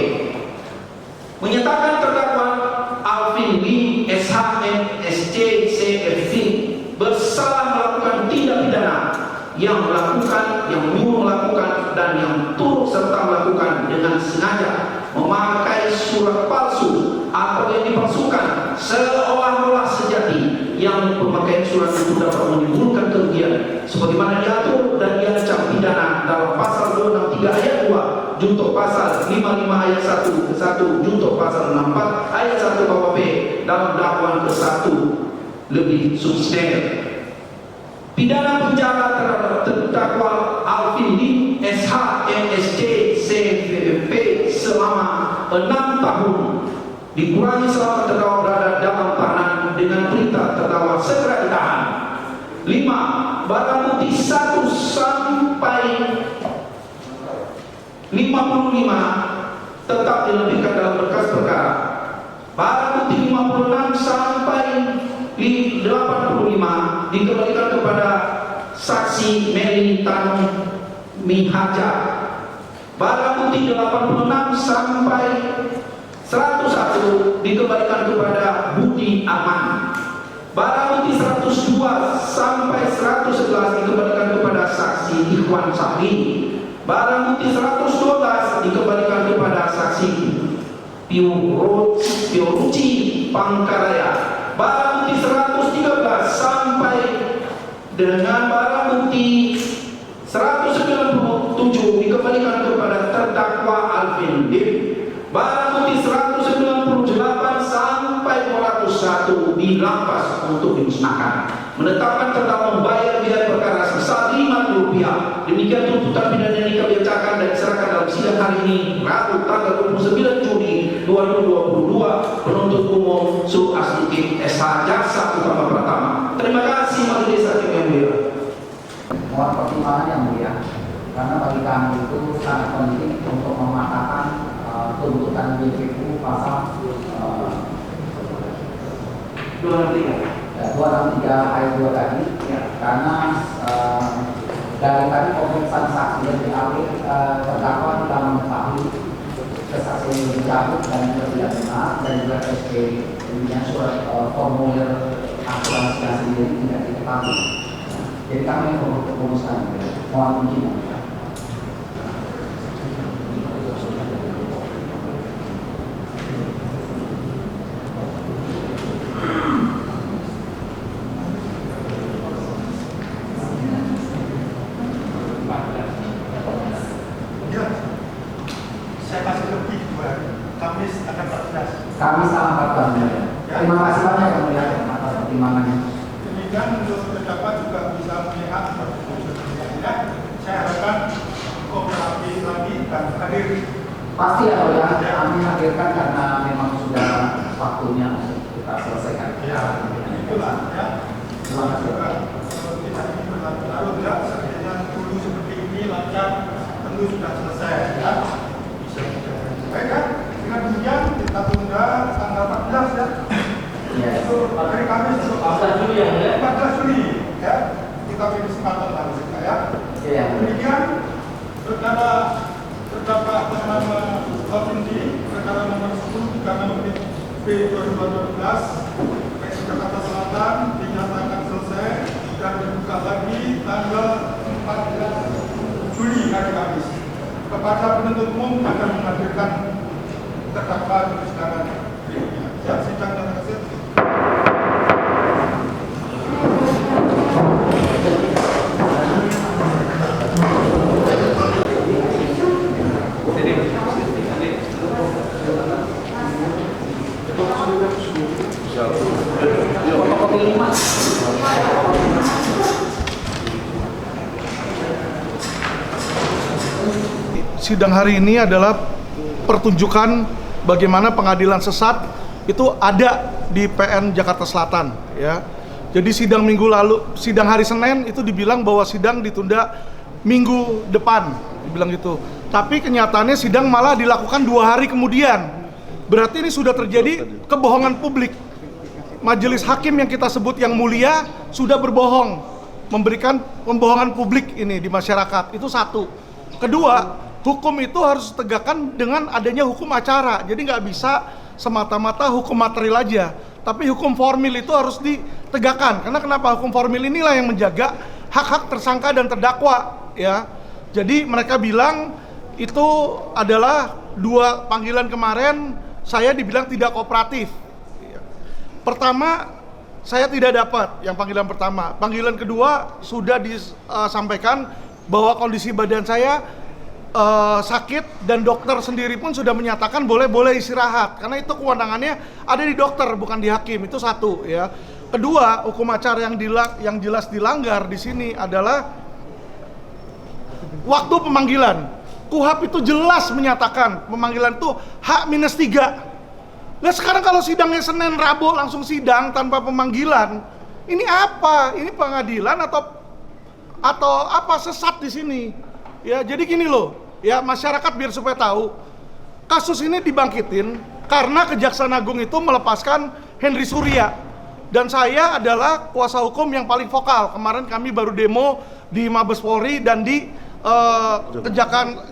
alias surat palsu atau yang dipalsukan seolah-olah sejati yang pemakaian surat itu dapat menimbulkan kerugian sebagaimana diatur dan diancam pidana dalam pasal 263 ayat 2 junto pasal 55 ayat 1 ke 1 junto pasal 64 ayat 1 KUHP dalam dakwaan ke 1 lebih substansial. Pidana penjara terhadap terdakwa Alvin Lim SH MSC CVP selama 6 tahun dikurangi selama terdakwa berada dalam tahanan dengan perintah terdakwa segera ditahan. 5. Barang bukti 1 sampai 55 tetap dilebihkan dalam berkas perkara. Barang bukti 56 sampai 85 dikembalikan kepada saksi Meli Tan Mihaja. Barang bukti 86 sampai 101 dikembalikan kepada Budi Aman. Barang bukti 102 sampai 111 dikembalikan kepada saksi Ikhwan Sahri. Barang bukti 112 dikembalikan kepada saksi Pioruci Pangkaraya. Barang bukti 113 sampai dengan barang bukti 197 dikembalikan kepada terdakwa Alvin Lim. Barang bukti 198 sampai 201 dirampas untuk dimusnahkan. Menetapkan terdakwa membayar biaya perkara sebesar Rp5. Demikian tuntutan pidana ini kami bacakan dan diserahkan dalam sidang hari ini Rabu tanggal 29 Juli 2022. Penuntut umum Su Aslukin SH Jaksa Utama Pratama. Terima kasih Majelis Hakim yang mulia. Mohon pertimbangan yang mulia, karena bagi kami itu sangat penting untuk mematahkan tuntutan JPU pasal 263 ayat 2 tadi, karena dari tadi pemeriksaan saksi yang diambil terdakwa tidak mengetahui kesaksian yang dicabut dan tidak benar, dan juga SP punya surat formulir asuransinya sendiri tidak diketahui. Jadi kami merumuskan, mohon izin. Saya kasih lebih 2 hari. Kamis akan 14. Kamis tanggal 14. Terima kasih banyak yang mulia atas pertimbangannya. Demikian untuk terdakwa juga bisa melihat ya. Saya harapkan kooperatif lagi dan hadir. Pasti ya, ya, kami hadirkan karena memang sudah waktunya kita selesaikan. Ya, itulah ya. Terima kasih. Kita ini berlarut-larut ya, seandainya dulu seperti ini lancar, tentu sudah selesai ya. Bisa baik kan? Dengan demikian kita tunda tanggal 14 ya. Ya. Itu hari Kamis 14 Juli ya. 14 Juli ya. Kita beri kesempatan lagi ya. Ya. Demikian perkara terdakwa atas nama Alvin Lim, perkara nomor 10 karena nomor B 2012 Jakarta Selatan dinyatakan selesai dan dibuka lagi tanggal 14 Juli hari Kamis. Kepada penuntut umum akan menghadirkan terdakwa di persidangan berikutnya. Ya, sidang dan hasil. Sidang hari ini adalah pertunjukan bagaimana pengadilan sesat itu ada di PN Jakarta Selatan ya. Jadi sidang minggu lalu, sidang hari Senin itu dibilang bahwa sidang ditunda minggu depan, dibilang gitu. Tapi kenyataannya sidang malah dilakukan 2 hari kemudian. Berarti ini sudah terjadi kebohongan publik. Majelis hakim yang kita sebut yang mulia sudah berbohong, memberikan pembohongan publik ini di masyarakat. Itu satu. Kedua, hukum itu harus ditegakkan dengan adanya hukum acara. Jadi nggak bisa semata-mata hukum material aja, tapi hukum formil itu harus ditegakkan. Karena kenapa? Hukum formil inilah yang menjaga hak-hak tersangka dan terdakwa ya. Jadi mereka bilang itu adalah dua panggilan kemarin saya dibilang tidak kooperatif. Pertama, saya tidak dapat yang panggilan pertama. Panggilan kedua sudah disampaikan bahwa kondisi badan saya sakit dan dokter sendiri pun sudah menyatakan boleh istirahat karena itu kewenangannya ada di dokter bukan di hakim. Itu satu ya. Kedua, hukum acara yang jelas dilanggar di sini adalah waktu pemanggilan. KUHP itu jelas menyatakan pemanggilan itu H-3. Nah sekarang kalau sidangnya Senin Rabu langsung sidang tanpa pemanggilan, ini apa? Ini pengadilan atau apa sesat di sini? Ya jadi gini loh, ya masyarakat biar supaya tahu, kasus ini dibangkitin karena Kejaksaan Agung itu melepaskan Henry Surya dan saya adalah kuasa hukum yang paling vokal. Kemarin kami baru demo di Mabes Polri dan di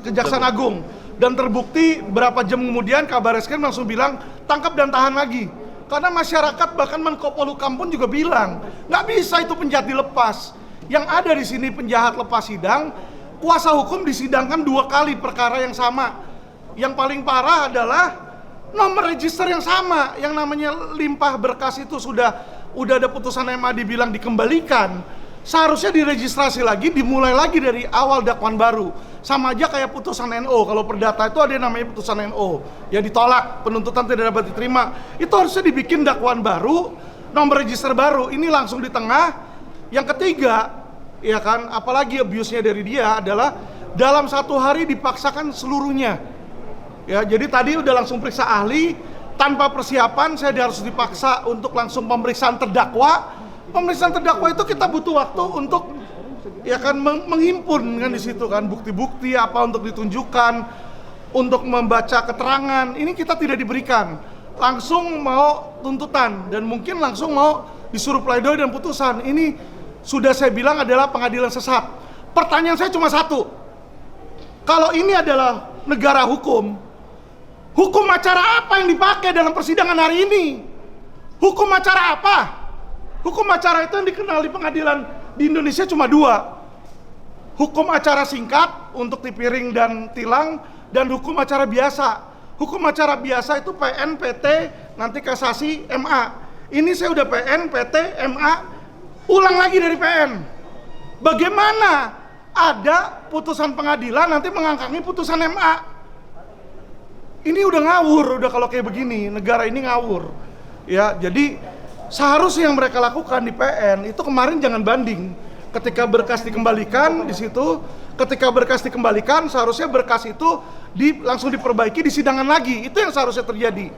Kejaksaan Agung dan terbukti berapa jam kemudian Kabareskrim langsung bilang tangkap dan tahan lagi karena masyarakat bahkan Menko Polhukam pun juga bilang nggak bisa itu penjahat dilepas. Yang ada di sini penjahat lepas sidang, kuasa hukum disidangkan 2 kali perkara yang sama. Yang paling parah adalah nomor register yang sama, yang namanya limpah berkas itu udah ada putusan MA dibilang dikembalikan. Seharusnya diregistrasi lagi, dimulai lagi dari awal dakwaan baru. Sama aja kayak putusan NO, kalau perdata itu ada yang namanya putusan NO ya ditolak, penuntutan tidak dapat diterima. Itu harusnya dibikin dakwaan baru, nomor register baru. Ini langsung di tengah. Yang ketiga, ya kan, apalagi abuse-nya dari dia adalah dalam 1 hari dipaksakan seluruhnya. Ya, jadi tadi udah langsung periksa ahli, tanpa persiapan saya harus dipaksa untuk langsung pemeriksaan terdakwa. Pemeriksaan terdakwa itu kita butuh waktu untuk ya kan menghimpun kan di situ kan bukti-bukti apa untuk ditunjukkan, untuk membaca keterangan. Ini kita tidak diberikan. Langsung mau tuntutan dan mungkin langsung mau disuruh pledoi dan putusan. Ini sudah saya bilang adalah pengadilan sesat. Pertanyaan saya cuma satu. Kalau ini adalah negara hukum acara apa yang dipakai dalam persidangan hari ini? Hukum acara apa? Hukum acara itu yang dikenal di pengadilan di Indonesia cuma 2. Hukum acara singkat untuk tipiring dan tilang dan hukum acara biasa. Hukum acara biasa itu PN, PT, nanti kasasi, MA. Ini saya udah PN, PT, MA, ulang lagi dari PN. Bagaimana ada putusan pengadilan nanti mengangkangi putusan MA? Ini udah ngawur, udah kalau kayak begini, negara ini ngawur. Ya, jadi seharusnya yang mereka lakukan di PN itu kemarin jangan banding. Ketika berkas dikembalikan di situ, ketika berkas dikembalikan seharusnya berkas itu langsung diperbaiki di sidangan lagi. Itu yang seharusnya terjadi.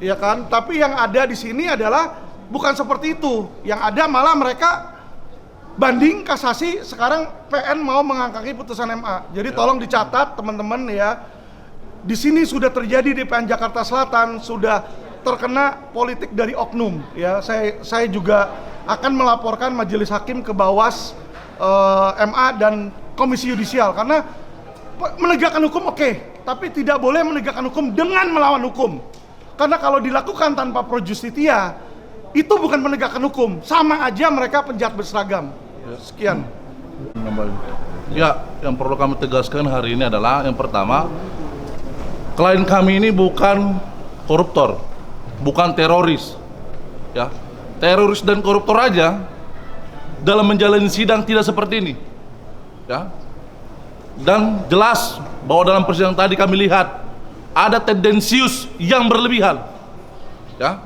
Ya kan? Tapi yang ada di sini adalah bukan seperti itu. Yang ada malah mereka banding kasasi, sekarang PN mau mengangkangi putusan MA. Jadi tolong dicatat teman-teman ya. Di sini sudah terjadi di PN Jakarta Selatan, sudah terkena politik dari oknum ya. Saya juga akan melaporkan majelis hakim ke Bawas, MA dan Komisi Yudisial karena menegakkan hukum oke, tapi tidak boleh menegakkan hukum dengan melawan hukum. Karena kalau dilakukan tanpa pro justitia itu bukan menegakkan hukum, sama aja mereka penjahat berseragam. Sekian. Ya, yang perlu kami tegaskan hari ini adalah yang pertama, klien kami ini bukan koruptor, bukan teroris. Ya, teroris dan koruptor aja dalam menjalani sidang tidak seperti ini. Ya, dan jelas bahwa dalam persidangan tadi kami lihat ada tendensius yang berlebihan. Ya,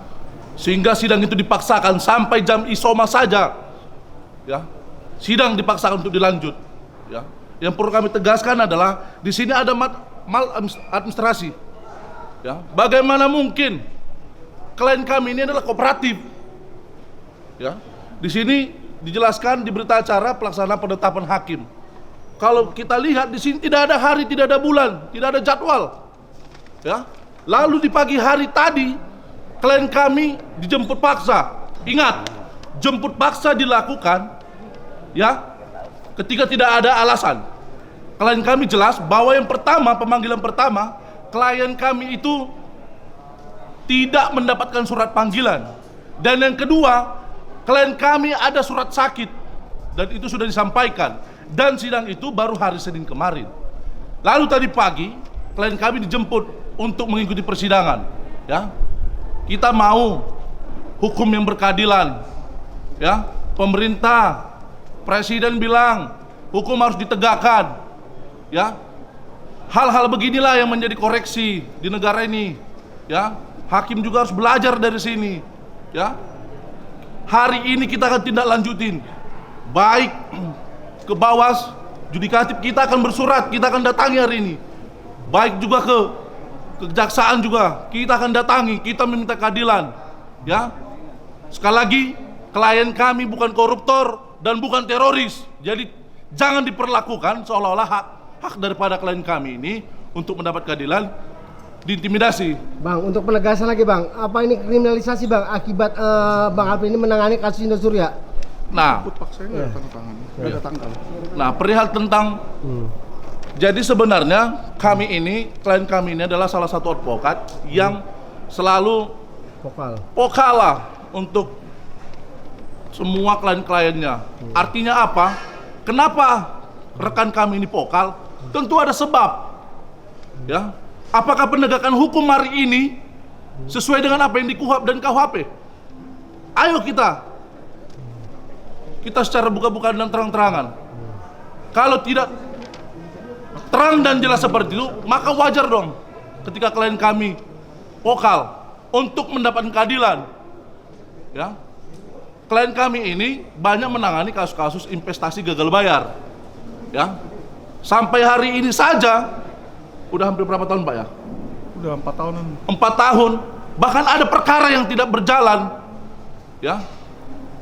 sehingga sidang itu dipaksakan sampai jam isoma saja. Ya, sidang dipaksakan untuk dilanjut. Ya, yang perlu kami tegaskan adalah di sini ada maladministrasi. Ya, bagaimana mungkin klien kami ini adalah kooperatif? Ya, di sini dijelaskan di berita acara pelaksanaan penetapan hakim. Kalau kita lihat di sini tidak ada hari, tidak ada bulan, tidak ada jadwal. Ya, lalu di pagi hari tadi klien kami dijemput paksa. Ingat, jemput paksa dilakukan ya ketika tidak ada alasan. Klien kami jelas bahwa yang pertama, pemanggilan pertama, klien kami itu tidak mendapatkan surat panggilan. Dan yang kedua, klien kami ada surat sakit dan itu sudah disampaikan. Dan sidang itu baru hari Senin kemarin. Lalu tadi pagi klien kami dijemput untuk mengikuti persidangan, ya. Kita mau hukum yang berkeadilan, ya. Pemerintah, presiden bilang hukum harus ditegakkan, ya. Hal-hal beginilah yang menjadi koreksi di negara ini, ya. Hakim juga harus belajar dari sini, ya. Hari ini kita akan tindak lanjutin, baik ke Bawas, Judikatif kita akan bersurat, kita akan datangi hari ini. Baik juga ke kejaksaan juga, kita akan datangi, kita meminta keadilan, ya. Sekali lagi, klien kami bukan koruptor dan bukan teroris. Jadi jangan diperlakukan seolah-olah hak daripada klien kami ini untuk mendapat keadilan diintimidasi. Bang, untuk penegasan lagi Bang, apa ini kriminalisasi Bang akibat Bang Alvin ini menangani kasus Indosuria? Nah, nah perihal tentang jadi sebenarnya klien kami ini adalah salah satu advokat yang selalu vokal lah untuk semua klien-kliennya. Artinya apa? Kenapa rekan kami ini vokal? Tentu ada sebab, ya. Apakah penegakan hukum hari ini sesuai dengan apa yang di KUHP dan KUHP? Ayo kita secara buka-bukaan dan terang-terangan. Kalau tidak terang dan jelas seperti itu, maka wajar dong ketika klien kami vokal untuk mendapatkan keadilan. Ya, klien kami ini banyak menangani kasus-kasus investasi gagal bayar. Ya, sampai hari ini saja udah hampir berapa tahun Pak ya? Udah 4 tahunan. 4 tahun. Bahkan ada perkara yang tidak berjalan. Ya.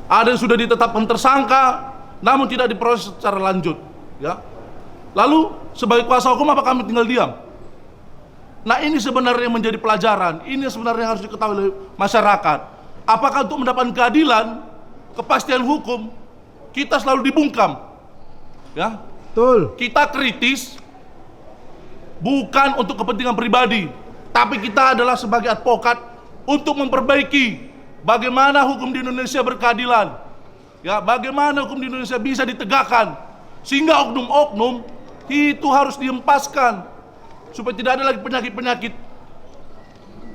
Ada yang sudah ditetapkan tersangka namun tidak diproses secara lanjut, ya. Lalu sebagai kuasa hukum apa kami tinggal diam? Nah, ini sebenarnya menjadi pelajaran. Ini sebenarnya harus diketahui oleh masyarakat. Apakah untuk mendapatkan keadilan, kepastian hukum, kita selalu dibungkam? Ya. Betul. Kita kritis bukan untuk kepentingan pribadi, tapi kita adalah sebagai advokat untuk memperbaiki bagaimana hukum di Indonesia berkeadilan, ya, bagaimana hukum di Indonesia bisa ditegakkan sehingga oknum-oknum itu harus dihempaskan supaya tidak ada lagi penyakit-penyakit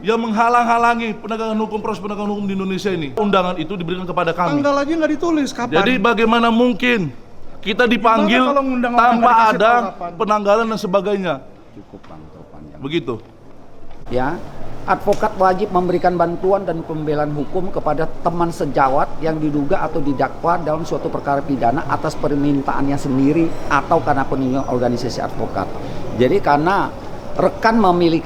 yang menghalang-halangi penegakan hukum, proses penegakan hukum di Indonesia ini. Undangan itu diberikan kepada kami. Tanggal aja nggak ditulis kapan? Jadi bagaimana mungkin kita dipanggil tanpa ada penanggalan dan sebagainya? Cukup Bang, terpanjang. Begitu. Ya, advokat wajib memberikan bantuan dan pembelaan hukum kepada teman sejawat yang diduga atau didakwa dalam suatu perkara pidana atas permintaannya sendiri atau karena penunjukan organisasi advokat. Jadi karena rekan memilih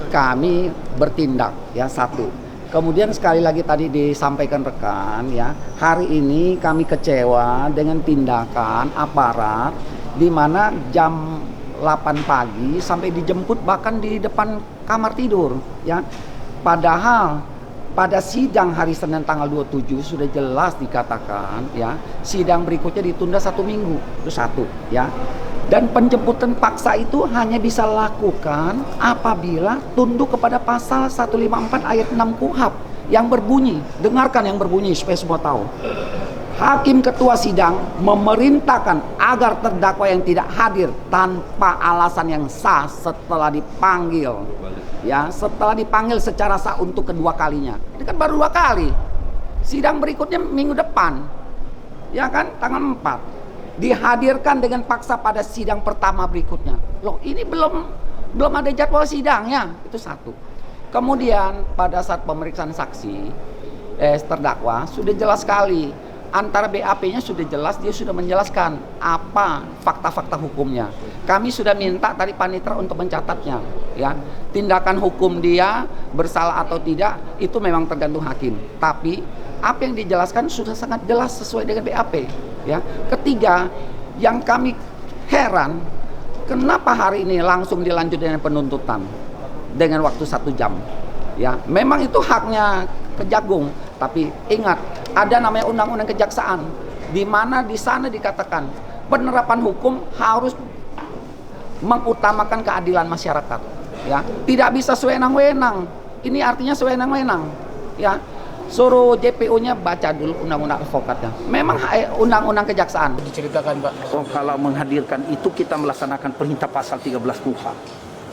kami bertindak, ya, satu. Kemudian sekali lagi tadi disampaikan rekan, ya, hari ini kami kecewa dengan tindakan aparat di mana jam 8 pagi sampai dijemput bahkan di depan kamar tidur, ya. Padahal pada sidang hari Senin tanggal 27 sudah jelas dikatakan, ya, sidang berikutnya ditunda 1 minggu. Itu satu, ya. Dan penjemputan paksa itu hanya bisa lakukan apabila tunduk kepada pasal 154 ayat 6 KUHP yang berbunyi, dengarkan yang berbunyi supaya semua tahu. Hakim ketua sidang memerintahkan agar terdakwa yang tidak hadir tanpa alasan yang sah setelah dipanggil, ya, setelah dipanggil secara sah untuk kedua kalinya. Ini kan baru 2 kali. Sidang berikutnya minggu depan, ya kan, tanggal 4. Dihadirkan dengan paksa pada sidang pertama berikutnya. Loh, ini belum ada jadwal sidangnya. Itu satu. Kemudian pada saat pemeriksaan saksi terdakwa sudah jelas sekali. Antara BAP-nya sudah jelas, dia sudah menjelaskan apa fakta-fakta hukumnya. Kami sudah minta tadi panitera untuk mencatatnya, ya. Tindakan hukum dia bersalah atau tidak itu memang tergantung hakim. Tapi apa yang dijelaskan sudah sangat jelas sesuai dengan BAP, ya. Ketiga, yang kami heran, kenapa hari ini langsung dilanjut dengan penuntutan dengan waktu 1 jam, ya. Memang itu haknya Kejagung, tapi ingat ada namanya undang-undang kejaksaan di mana di sana dikatakan penerapan hukum harus mengutamakan keadilan masyarakat, ya. Tidak bisa sewenang-wenang. Ini artinya sewenang-wenang, ya. Suruh JPU-nya baca dulu undang-undang advokatnya. Memang undang-undang kejaksaan. Diceritakan Pak. Oh, kalau menghadirkan itu kita melaksanakan perintah pasal 13 KUHP.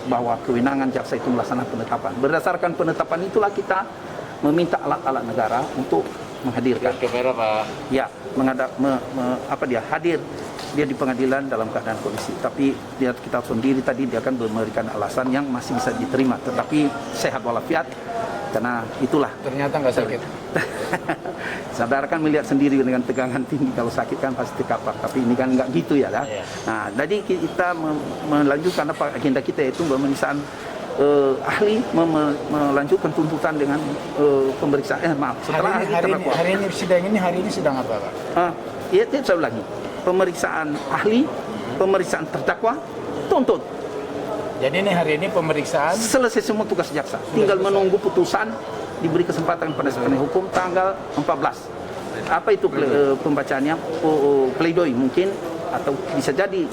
bahwa kewenangan jaksa itu melaksanakan penetapan. Berdasarkan penetapan itulah kita meminta alat-alat negara untuk menghadirkan. Kamera Pak. Ya, hadir dia di pengadilan dalam keadaan kondisi. Tapi dia kita sendiri tadi dia akan memberikan alasan yang masih bisa diterima, tetapi sehat walafiat karena itulah. Ternyata nggak sakit. Saudara kan melihat sendiri dengan tegangan tinggi, kalau sakit kan pasti kapak, tapi ini kan nggak gitu ya. Iya. Nah, jadi kita melanjutkan apa agenda kita, yaitu pemeriksaan ahli, melanjutkan tuntutan dengan pemeriksaan. Setelah hari ini sidang apa Pak? Ya, saya ulangi. Pemeriksaan ahli, pemeriksaan terdakwa, tuntut. Jadi ini hari ini pemeriksaan Selesai semua tugas jaksa. Tinggal menunggu putusan, diberi kesempatan pada penasihat hukum tanggal 14. Apa itu pembacaannya? Pledoi mungkin, atau bisa jadi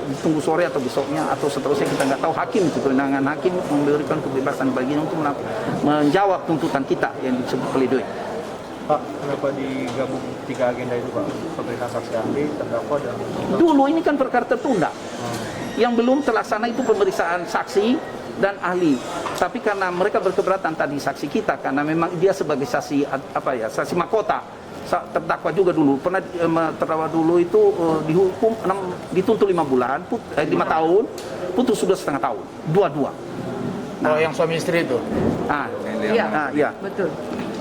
ditunggu sore atau besoknya atau seterusnya, kita nggak tahu. Hakim itu kewenangan hakim memberikan kebebasan baginya untuk menjawab tuntutan kita yang disebut pledoi. Pak, kenapa digabung 3 agenda itu Pak? Pemeriksaan saksi ahli, terdakwa, dan... Dulu ini kan perkara tertunda. Yang belum terlaksana itu pemeriksaan saksi dan ahli. Tapi karena mereka berkeberatan tadi saksi kita, karena memang dia sebagai saksi saksi mahkota, terdakwa juga dulu pernah terdakwa dulu itu dihukum dituntut 5 bulan, 5 tahun, putus sudah setengah tahun, dua-dua. Nah, yang suami istri itu. Iya. Betul.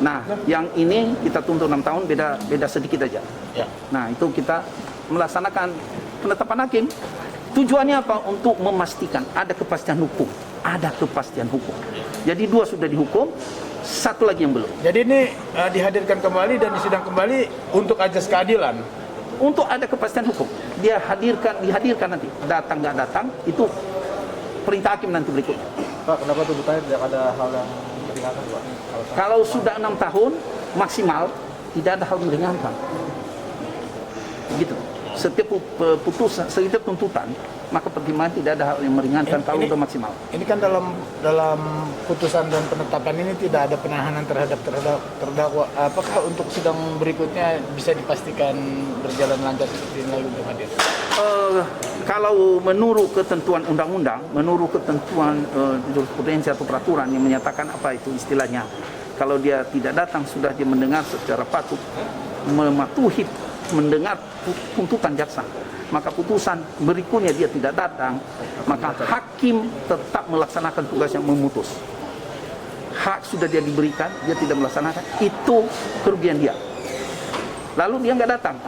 Nah, yang ini kita tuntut 6 tahun, beda sedikit aja. Ya. Nah, itu kita melaksanakan penetapan hakim. Tujuannya apa? Untuk memastikan ada kepastian hukum. Ada kepastian hukum. Jadi 2 sudah dihukum, 1 lagi yang belum. Jadi ini dihadirkan kembali dan disidang kembali untuk ajas keadilan. Untuk ada kepastian hukum. Dihadirkan nanti. Datang nggak datang, itu perintah hakim nanti berikutnya. Pak, kenapa tuntutannya tidak ada hal yang meringankan Pak? Kalau sudah 6 tahun maksimal, tidak ada hal meringankan. Begitu. Setiap putusan, setiap tuntutan, maka pertimbangan tidak ada hal yang meringankan kalau sudah maksimal. Ini kan dalam putusan dan penetapan ini tidak ada penahanan terhadap terdakwa. Apakah untuk sidang berikutnya bisa dipastikan berjalan lancar seperti ini lagi untuk hadir? Kalau menurut ketentuan undang-undang, menurut ketentuan jurisprudensi atau peraturan yang menyatakan apa itu istilahnya, kalau dia tidak datang sudah dia mendengar secara patut, mematuhi mendengar tuntutan jaksa, maka putusan berikutnya dia tidak datang, maka hakim tetap melaksanakan tugasnya memutus. Hak sudah dia diberikan, dia tidak melaksanakan, itu kerugian dia. Lalu dia nggak datang,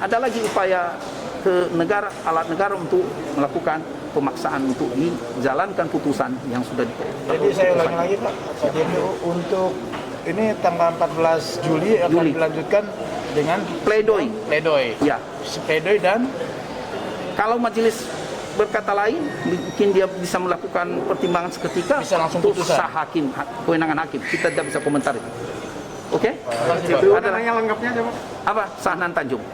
ada lagi upaya ke negara, alat negara untuk melakukan pemaksaan untuk dijalankan putusan yang sudah Jadi saya ulangi lagi Pak, jadi untuk ini tanggal 14 Juli akan dilanjutkan dengan pledoi. Ya. Pledoi, dan kalau majelis berkata lain, mungkin dia bisa melakukan pertimbangan seketika, bisa langsung untuk putusan. sah hakim, kewenangan hakim. Kita tidak bisa komentar itu. Oke? Ada yang lengkapnya coba. Apa? Sahnan Tanjung.